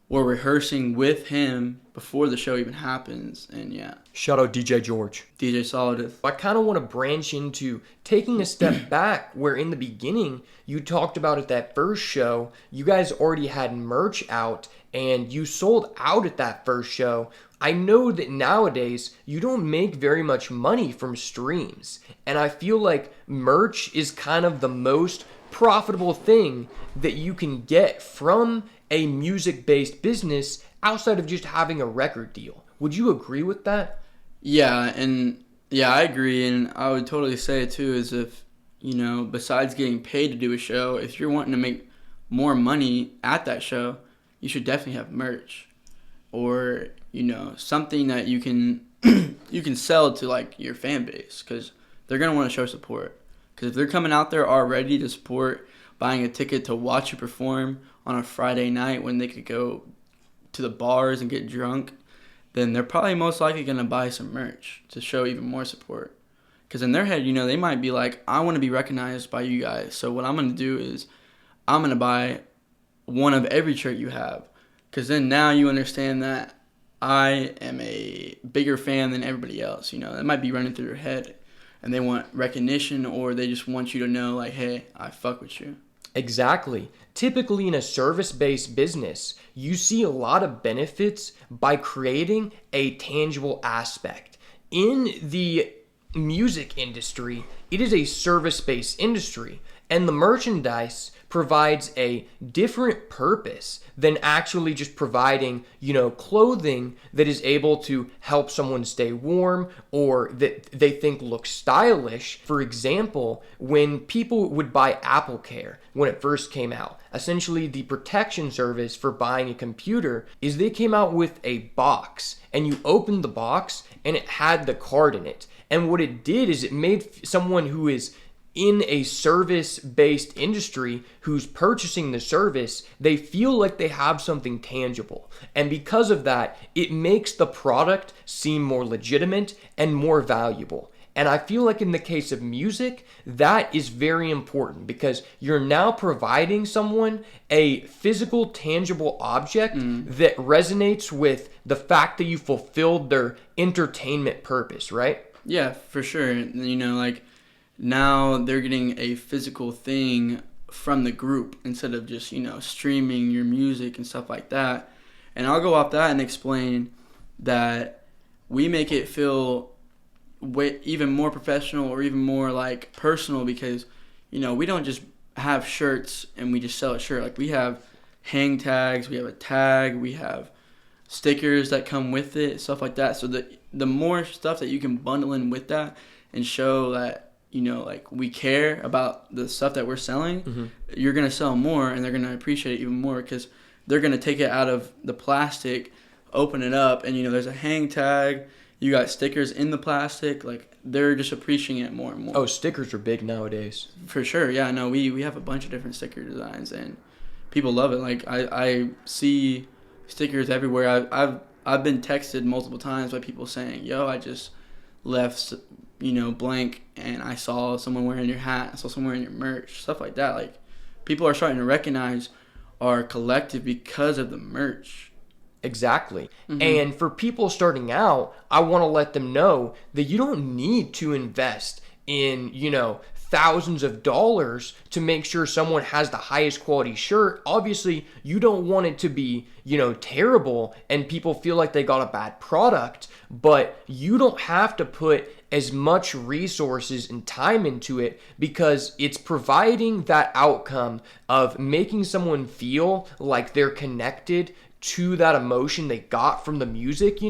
We're rehearsing with him before the show even happens, and Shout out DJ George. DJ Solidith. I kind of want to branch into taking a step back where in the beginning you talked about at that first show, you guys already had merch out and you sold out at that first show. I know that nowadays you don't make very much money from streams, and I feel like merch is kind of the most profitable thing that you can get from a music-based business outside of just having a record deal. Would you agree with that? Yeah, I agree, and I would totally say it too, is if, besides getting paid to do a show, if you're wanting to make more money at that show, you should definitely have merch. Or, something that you can you can sell to like your fan base, because they're going to want to show support. Because if they're coming out there already to support, buying a ticket to watch you perform on a Friday night when they could go to the bars and get drunk, then they're probably most likely going to buy some merch to show even more support. Because in their head, they might be like, I want to be recognized by you guys. So what I'm going to do is I'm going to buy one of every shirt you have. Because then now you understand that I am a bigger fan than everybody else. That might be running through your head. And they want recognition, or they just want you to know, like, hey, I fuck with you. Exactly. Typically in a service-based business, you see a lot of benefits by creating a tangible aspect. In the music industry, it is a service-based industry, and the merchandise provides a different purpose than actually just providing, clothing that is able to help someone stay warm or that they think looks stylish. For example, when people would buy Apple Care when it first came out, essentially the protection service for buying a computer is they came out with a box, and you opened the box and it had the card in it. And what it did is it made someone who is in a service-based industry who's purchasing the service, they feel like they have something tangible. And because of that, it makes the product seem more legitimate and more valuable. And I feel like in the case of music, that is very important because you're now providing someone a physical, tangible object that resonates with the fact that you fulfilled their entertainment purpose, right? Yeah, for sure. Now they're getting a physical thing from the group instead of just, streaming your music and stuff like that. And I'll go off that and explain that we make it feel even more professional or even more like personal because, we don't just have shirts and we just sell a shirt. Like we have hang tags, we have a tag, we have stickers that come with it, stuff like that. So the more stuff that you can bundle in with that and show that, we care about the stuff that we're selling, you're going to sell more and they're going to appreciate it even more because they're going to take it out of the plastic, open it up, and, there's a hang tag, you got stickers in the plastic, like, they're just appreciating it more and more. Oh, stickers are big nowadays. For sure, yeah, no, we have a bunch of different sticker designs and people love it. Like, I see stickers everywhere. I've been texted multiple times by people saying, yo, I just left blank, and I saw someone wearing your hat, I saw someone wearing your merch, stuff like that. Like, people are starting to recognize our collective because of the merch. Exactly. And for people starting out, I want to let them know that you don't need to invest in, thousands of dollars to make sure someone has the highest quality shirt. Obviously, you don't want it to be, terrible and people feel like they got a bad product, but you don't have to put as much resources and time into it because it's providing that outcome of making someone feel like they're connected to that emotion they got from the music,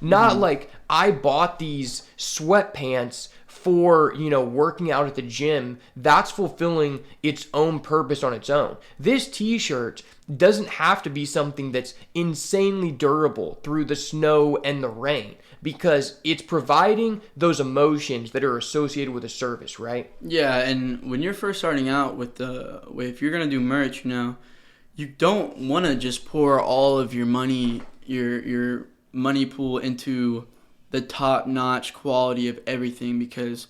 not like I bought these sweatpants for, working out at the gym. That's fulfilling its own purpose on its own. This t-shirt doesn't have to be something that's insanely durable through the snow and the rain because it's providing those emotions that are associated with a service, right? Yeah, and when you're first starting out if you're going to do merch, you don't want to just pour all of your money, your money pool into the top-notch quality of everything because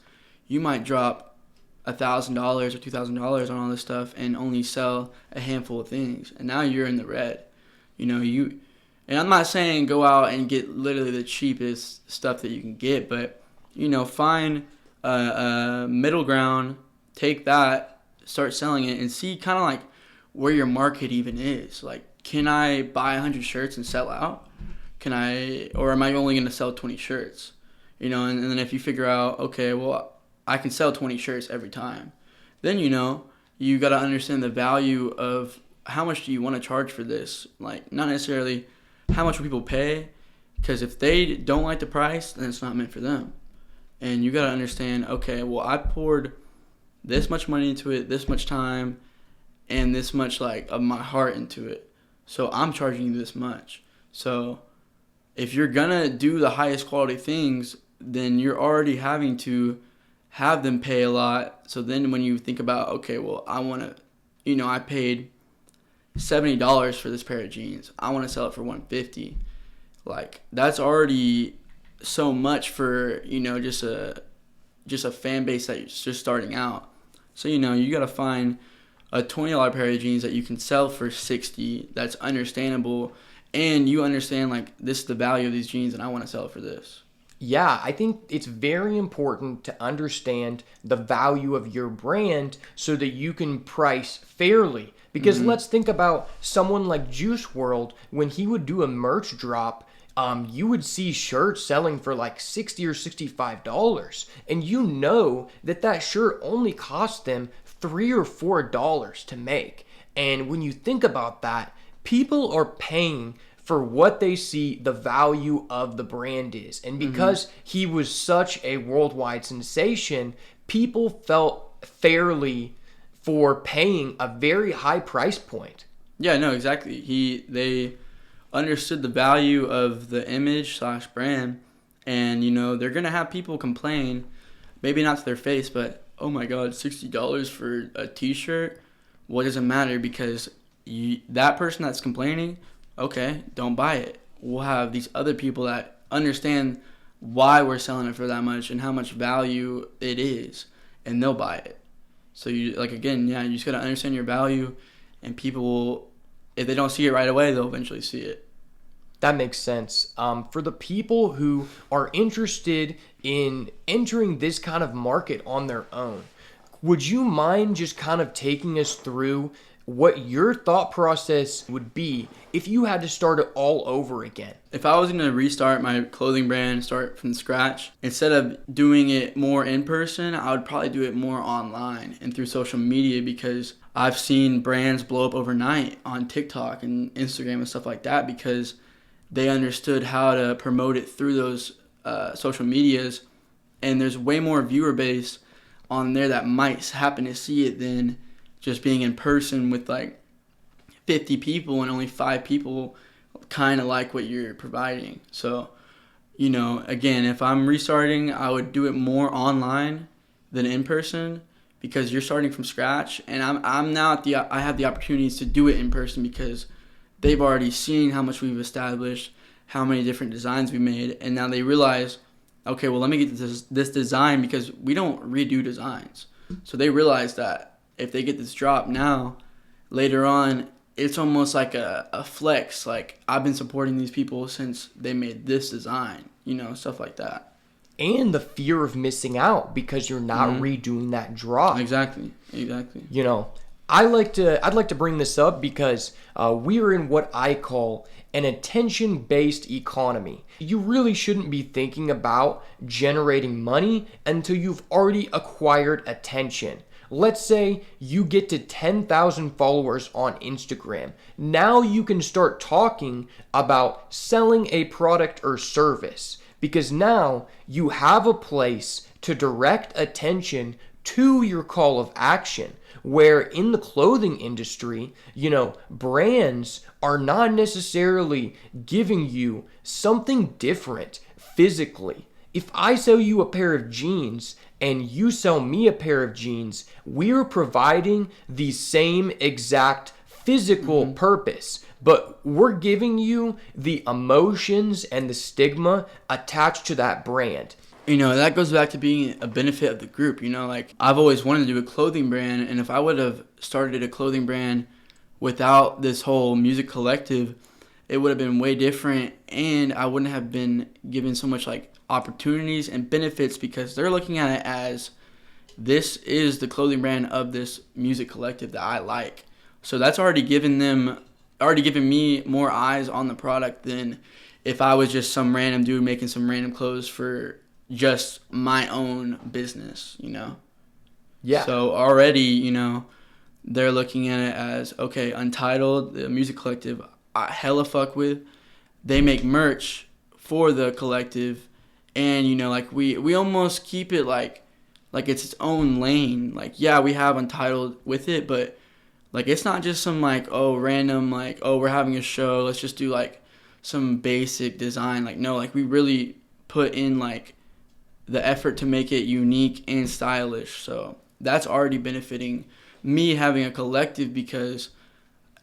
you might drop $1,000 or $2,000 on all this stuff and only sell a handful of things, and now you're in the red. And I'm not saying go out and get literally the cheapest stuff that you can get, but find a middle ground, take that, start selling it, and see kind of like where your market even is. Like, can I buy 100 shirts and sell out? Or am I only going to sell 20 shirts? And then if you figure out, okay, well, I can sell 20 shirts every time, then, you got to understand the value of how much do you want to charge for this? Like, not necessarily how much will people pay, because if they don't like the price, then it's not meant for them. And you got to understand, okay, well, I poured this much money into it, this much time, and this much, of my heart into it. So I'm charging you this much. So if you're going to do the highest quality things, then you're already having to have them pay a lot. So then when you think about, okay, well, I want to, I paid $70 for this pair of jeans. I want to sell it for $150. Like, that's already so much for, just just a fan base that's just starting out. So, you know, you got to find a $20 pair of jeans that you can sell for $60 that's understandable, and you understand, like, this is the value of these jeans and I want to sell it for this. Yeah, I think it's very important to understand the value of your brand so that you can price fairly. Because let's think about someone like Juice World. When he would do a merch drop, you would see shirts selling for like $60 or $65. And you know that shirt only cost them $3 or $4 to make. And when you think about that, people are paying for what they see the value of the brand is. And because he was such a worldwide sensation, people felt fairly for paying a very high price point. Yeah, no, exactly. They understood the value of the image / brand, and, you know, they're going to have people complain, maybe not to their face, but, oh my God, $60 for a t-shirt? What does it matter? Because that person that's complaining, okay, don't buy it. We'll have these other people that understand why we're selling it for that much and how much value it is, and they'll buy it. So you, like, again, yeah, you just gotta understand your value, and people will, if they don't see it right away, they'll eventually see it. That makes sense. For the people who are interested in entering this kind of market on their own, would you mind just kind of taking us through what your thought process would be if you had to start it all over again? If I was going to restart my clothing brand, start from scratch, instead of doing it more in person, I would probably do it more online and through social media, because I've seen brands blow up overnight on TikTok and Instagram and stuff like that because they understood how to promote it through those social medias, and there's way more viewer base on there that might happen to see it than just being in person with like 50 people and only 5 people kind of like what you're providing. So, you know, again, if I'm restarting, I would do it more online than in person, because you're starting from scratch, and I'm now I have the opportunities to do it in person because they've already seen how much we've established, how many different designs we made, and now they realize, okay, well, let me get this design, because we don't redo designs. So they realize that if they get this drop now, later on, it's almost like a flex. Like, I've been supporting these people since they made this design, you know, stuff like that. And the fear of missing out because you're not redoing that drop. Exactly. You know, I'd like to bring this up because we are in what I call an attention-based economy. You really shouldn't be thinking about generating money until you've already acquired attention. Let's say you get to 10,000 followers on Instagram. Now you can start talking about selling a product or service, because now you have a place to direct attention to your call of action. Where in the clothing industry, you know, brands are not necessarily giving you something different physically. If I sell you a pair of jeans and you sell me a pair of jeans, we're providing the same exact physical purpose, but we're giving you the emotions and the stigma attached to that brand. You know, that goes back to being a benefit of the group. You know, like, I've always wanted to do a clothing brand, and if I would have started a clothing brand without this whole music collective, it would have been way different, and I wouldn't have been given so much, like, opportunities and benefits, because they're looking at it as, this is the clothing brand of this music collective that I like. So that's already given me more eyes on the product than if I was just some random dude making some random clothes for just my own business, you know? Yeah. So already, you know, they're looking at it as, okay, Untitled, the music collective, I hella fuck with. They make merch for the collective, and, you know, like, we almost keep it like it's its own lane. Like, yeah, we have Untitled with it, but, like, it's not just some, like, oh, random, like, oh, we're having a show, let's just do, like, some basic design. Like, no, like, we really put in, like, the effort to make it unique and stylish. So that's already benefiting me having a collective, because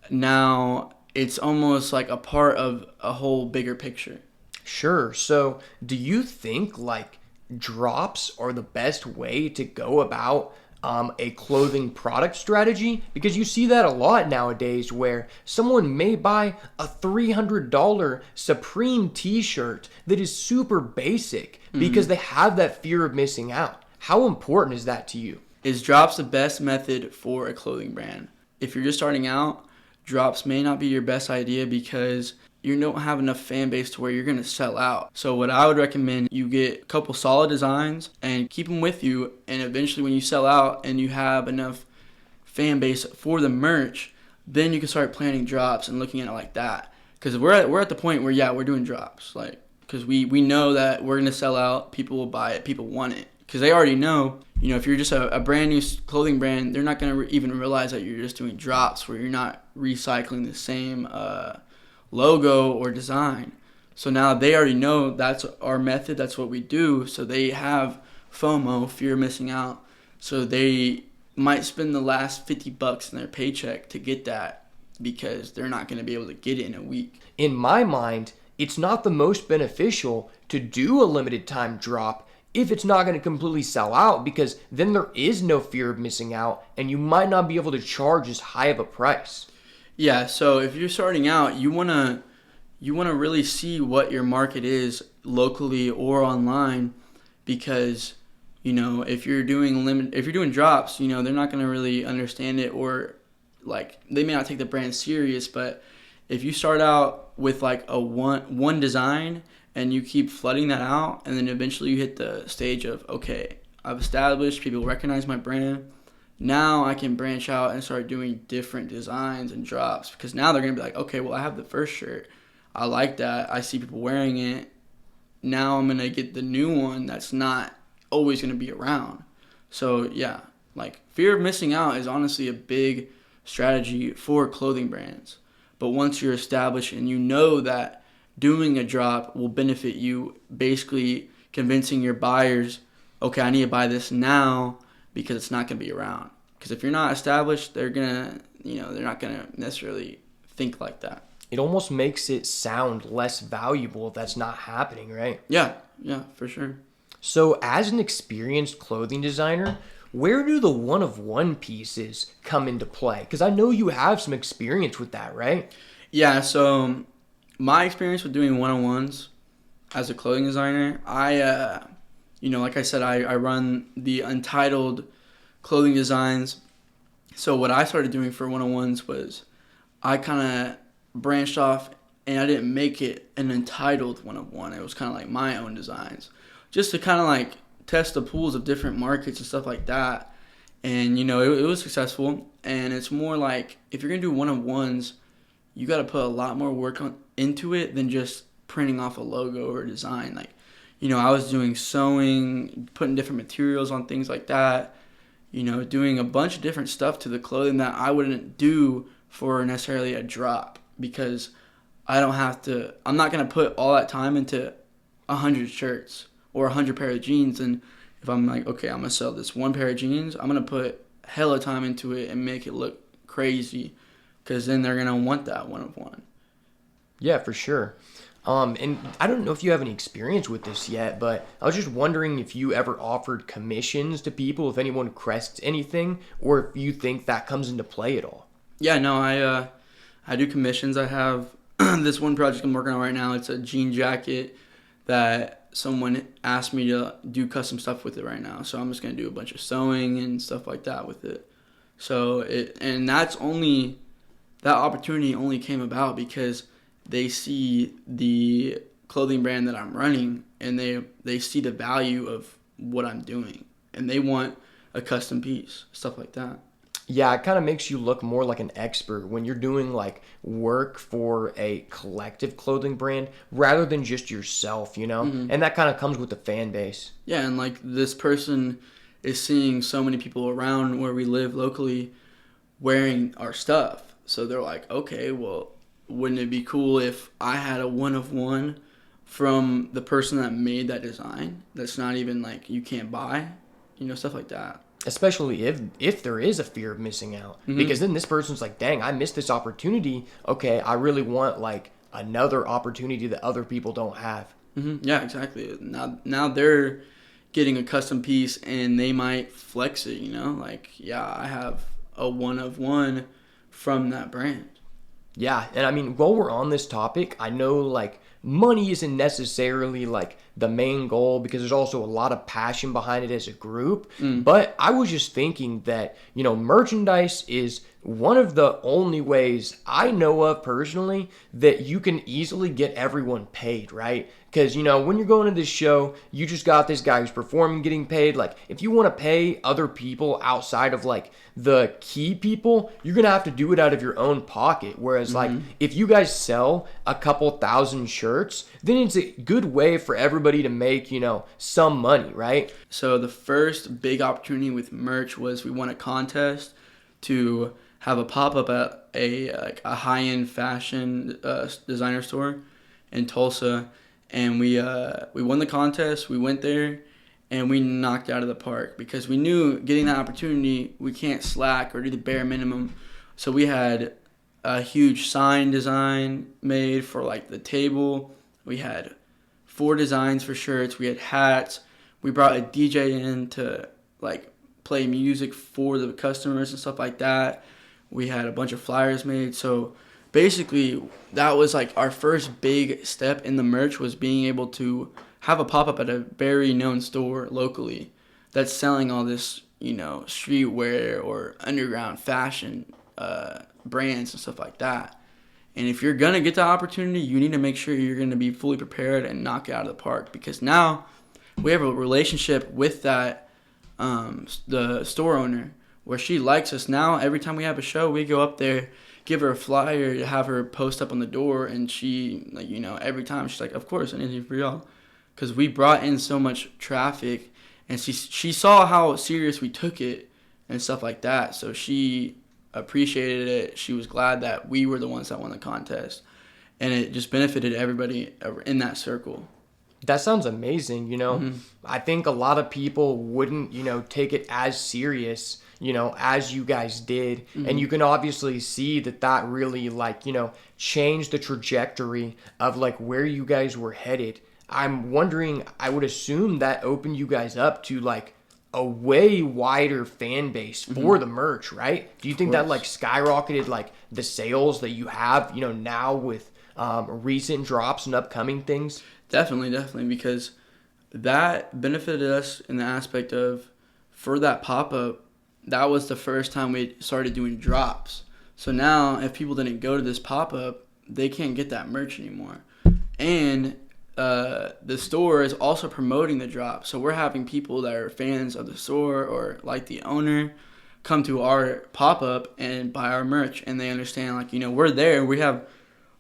now it's almost like a part of a whole bigger picture. Sure. So do you think, like, drops are the best way to go about a clothing product strategy? Because you see that a lot nowadays where someone may buy a $300 Supreme t-shirt that is super basic because they have that fear of missing out. How important is that to you? Is drops the best method for a clothing brand? If you're just starting out, drops may not be your best idea because you don't have enough fan base to where you're going to sell out. So what I would recommend, you get a couple solid designs and keep them with you, and eventually when you sell out and you have enough fan base for the merch, then you can start planning drops and looking at it like that. Because we're at the point where, yeah, we're doing drops. Like, because we know that we're going to sell out, people will buy it, people want it. Because they already know, you know, if you're just a brand new clothing brand, they're not going to even realize that you're just doing drops where you're not recycling the same logo or design. So now they already know that's our method, that's what we do. So they have FOMO, fear of missing out. So they might spend the last $50 in their paycheck to get that because they're not going to be able to get it in a week. In my mind, it's not the most beneficial to do a limited time drop if it's not going to completely sell out, because then there is no fear of missing out and you might not be able to charge as high of a price. Yeah, so if you're starting out, you wanna really see what your market is locally or online, because you know if you're doing drops, you know they're not gonna really understand it, or like they may not take the brand serious. But if you start out with like a one design and you keep flooding that out, and then eventually you hit the stage of, okay, I've established, people recognize my brand. Now I can branch out and start doing different designs and drops, because now they're going to be like, okay, well, I have the first shirt. I like that. I see people wearing it. Now I'm going to get the new one that's not always going to be around. So, yeah, like fear of missing out is honestly a big strategy for clothing brands. But once you're established and you know that doing a drop will benefit you, basically convincing your buyers, okay, I need to buy this now, because it's not going to be around. Because if you're not established, they're not going to necessarily think like that. It almost makes it sound less valuable if that's not happening, right? Yeah, for sure. So as an experienced clothing designer, where do the one-of-one pieces come into play? Because I know you have some experience with that, right? Yeah, so my experience with doing one-on-ones as a clothing designer, like I said, I run the Untitled clothing designs. So what I started doing for one-on-ones was I kind of branched off, and I didn't make it an Untitled one-on-one. It was kind of like my own designs, just to kind of like test the pools of different markets and stuff like that. And, it was successful. And it's more like, if you're going to do one-on-ones, you got to put a lot more work into it than just printing off a logo or a design. Like, I was doing sewing, putting different materials on things like that, doing a bunch of different stuff to the clothing that I wouldn't do for necessarily a drop, because I'm not going to put all that time into 100 shirts or 100 pair of jeans. And if I'm like, okay, I'm going to sell this one pair of jeans, I'm going to put hella time into it and make it look crazy, because then they're going to want that one-of-one. Yeah, for sure. And I don't know if you have any experience with this yet, but I was just wondering if you ever offered commissions to people, if anyone requests anything, or if you think that comes into play at all. Yeah, no, I do commissions. I have this one project I'm working on right now. It's a jean jacket that someone asked me to do custom stuff with it right now. So I'm just going to do a bunch of sewing and stuff like that with it. So that opportunity only came about because they see the clothing brand that I'm running, and they see the value of what I'm doing, and they want a custom piece, stuff like that. Yeah, it kind of makes you look more like an expert when you're doing like work for a collective clothing brand rather than just yourself, Mm-hmm. And that kind of comes with the fan base. Yeah, and like this person is seeing so many people around where we live locally wearing our stuff. So they're like, okay, well, wouldn't it be cool if I had a one-of-one from the person that made that design that's not even like you can't buy, stuff like that. Especially if there is a fear of missing out. Mm-hmm. Because then this person's like, dang, I missed this opportunity. Okay, I really want like another opportunity that other people don't have. Mm-hmm. Yeah, exactly. Now they're getting a custom piece and they might flex it, like, yeah, I have a one of one from that brand. Yeah, and I mean, while we're on this topic, I know like money isn't necessarily like the main goal because there's also a lot of passion behind it as a group. But I was just thinking that, merchandise is one of the only ways I know of personally that you can easily get everyone paid, right? Because, when you're going to this show, you just got this guy who's performing getting paid. Like, if you want to pay other people outside of like the key people, you're going to have to do it out of your own pocket. Whereas, like, if you guys sell a couple thousand shirts, then it's a good way for everybody to make, some money, right? So the first big opportunity with merch was we won a contest to have a pop-up at a high-end fashion designer store in Tulsa. And we won the contest. We went there, and we knocked it out of the park because we knew getting that opportunity, we can't slack or do the bare minimum. So we had a huge sign design made for like the table. We had 4 designs for shirts. We had hats. We brought a DJ in to like play music for the customers and stuff like that. We had a bunch of flyers made. So basically, that was like our first big step in the merch, was being able to have a pop-up at a very known store locally that's selling all this, streetwear or underground fashion brands and stuff like that. And if you're going to get the opportunity, you need to make sure you're going to be fully prepared and knock it out of the park, because now we have a relationship with that the store owner where she likes us. Now every time we have a show, we go up there, give her a flyer to have her post up on the door, and she, like, every time she's like, of course, anything for y'all, because we brought in so much traffic, and she saw how serious we took it and stuff like that. So she appreciated it. She was glad that we were the ones that won the contest, and it just benefited everybody in that circle. That sounds amazing. I think a lot of people wouldn't, take it as serious, as you guys did. And you can obviously see that really, like, changed the trajectory of like where you guys were headed. I'm wondering, I would assume that opened you guys up to like a way wider fan base for the merch, right? Do you think that like skyrocketed like the sales that you have, now with recent drops and upcoming things? Definitely, because that benefited us in the aspect of, for that pop-up, that was the first time we started doing drops. So now, if people didn't go to this pop-up, they can't get that merch anymore. And the store is also promoting the drop. So we're having people that are fans of the store or like the owner come to our pop-up and buy our merch. And they understand, like, we're there. We have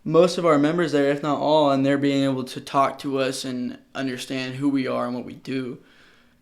most of our members there, if not all, and they're being able to talk to us and understand who we are and what we do.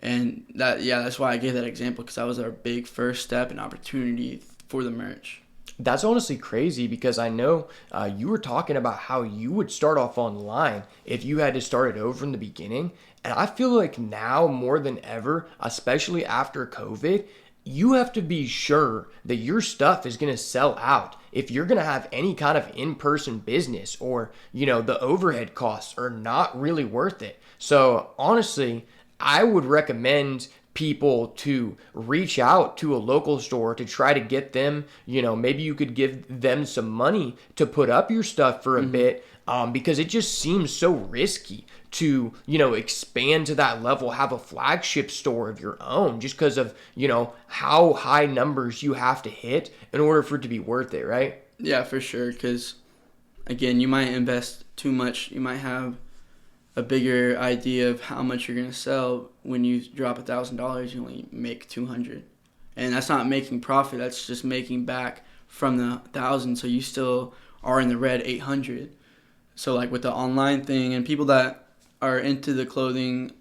And that's why I gave that example, because that was our big first step and opportunity for the merch. That's honestly crazy, because I know you were talking about how you would start off online if you had to start it over from the beginning. And I feel like now more than ever, especially after COVID, you have to be sure that your stuff is going to sell out. If you're going to have any kind of in-person business, or, the overhead costs are not really worth it. So honestly, I would recommend people to reach out to a local store to try to get them, maybe you could give them some money to put up your stuff for a bit, because it just seems so risky to, expand to that level, have a flagship store of your own, just because of, how high numbers you have to hit in order for it to be worth it, right? Yeah, for sure, because, again, you might invest too much. You might have a bigger idea of how much you're going to sell. When you drop $1,000, you only make $200. And that's not making profit. That's just making back from the 1,000. So you still are in the red, 800. So like with the online thing, and people that are into the clothing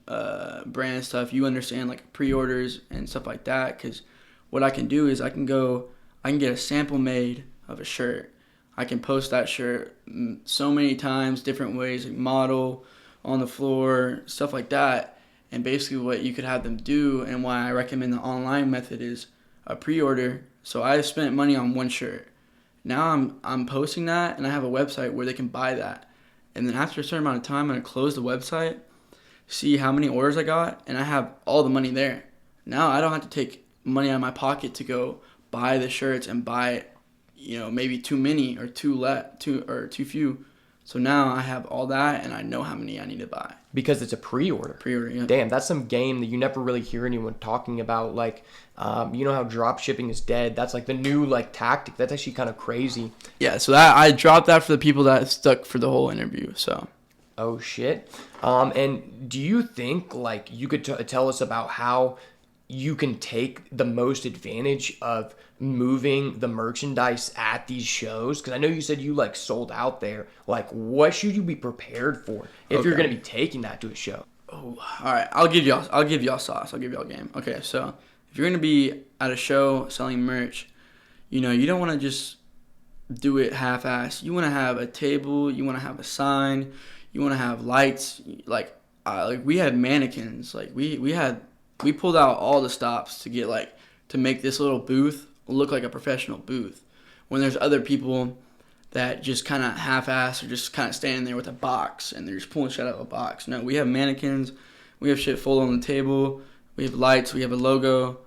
brand stuff, you understand like pre-orders and stuff like that. Because what I can do is I can get a sample made of a shirt. I can post that shirt so many times, different ways, like model, on the floor, stuff like that. And basically what you could have them do, and why I recommend the online method, is a pre-order. So I spent money on one shirt. Now I'm posting that, and I have a website where they can buy that. And then after a certain amount of time, I'm going to close the website. see how many orders I got, and I have all the money there. Now I don't have to take money out of my pocket to go buy the shirts and buy, maybe too many or too few. So now I have all that, and I know how many I need to buy. Because it's a pre-order. Pre-order, yeah. Damn, that's some game that you never really hear anyone talking about. Like, you know how drop shipping is dead? That's like the new like tactic. That's actually kind of crazy. Yeah, so that I dropped that for the people that stuck for the whole interview. So. Oh shit. And do you think like you could tell us about how you can take the most advantage of moving the merchandise at these shows? Because I know you said you like sold out there. Like, what should you be prepared for if you're going to be taking that to a show? Oh, all right. I'll give y'all sauce. I'll give y'all game. Okay, so if you're going to be at a show selling merch, you don't want to just do it half-assed. You want to have a table. You want to have a sign. You want to have lights. Like we had mannequins. Like we pulled out all the stops to get to make this little booth look like a professional booth. When there's other people that just kind of half-ass or just kind of standing there with a box and they're just pulling shit out of a box. No, we have mannequins. We have shit full on the table. We have lights. We have a logo.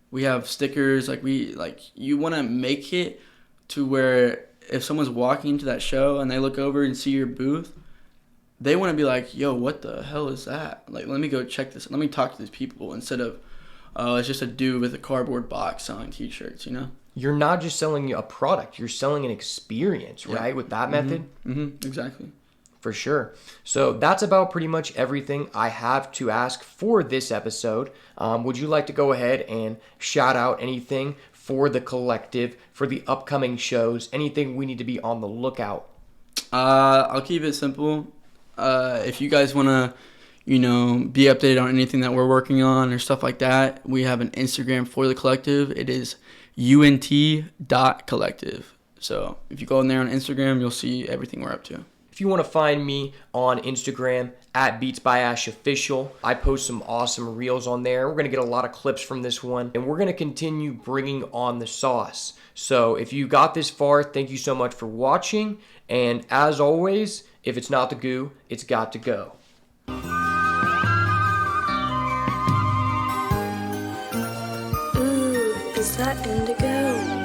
We have stickers. You want to make it to where if someone's walking into that show and they look over and see your booth, they want to be like, yo, what the hell is that? Like, let me go check this. Let me talk to these people instead of, oh, it's just a dude with a cardboard box selling T-shirts, You're not just selling a product. You're selling an experience, right, with that method? Mm-hmm. Exactly. For sure. So that's about pretty much everything I have to ask for this episode. Would you like to go ahead and shout out anything for the collective, for the upcoming shows, anything we need to be on the lookout? I'll keep it simple. If you guys want to, be updated on anything that we're working on or stuff like that, we have an Instagram for the collective. It is unt.collective. So if you go in there on Instagram, you'll see everything we're up to. If you want to find me on Instagram at Beatsbyash Official, I post some awesome reels on there. We're going to get a lot of clips from this one, and we're going to continue bringing on the sauce. So if you got this far, thank you so much for watching. And as always, if it's not the goo, it's got to go. Ooh, is that indigo?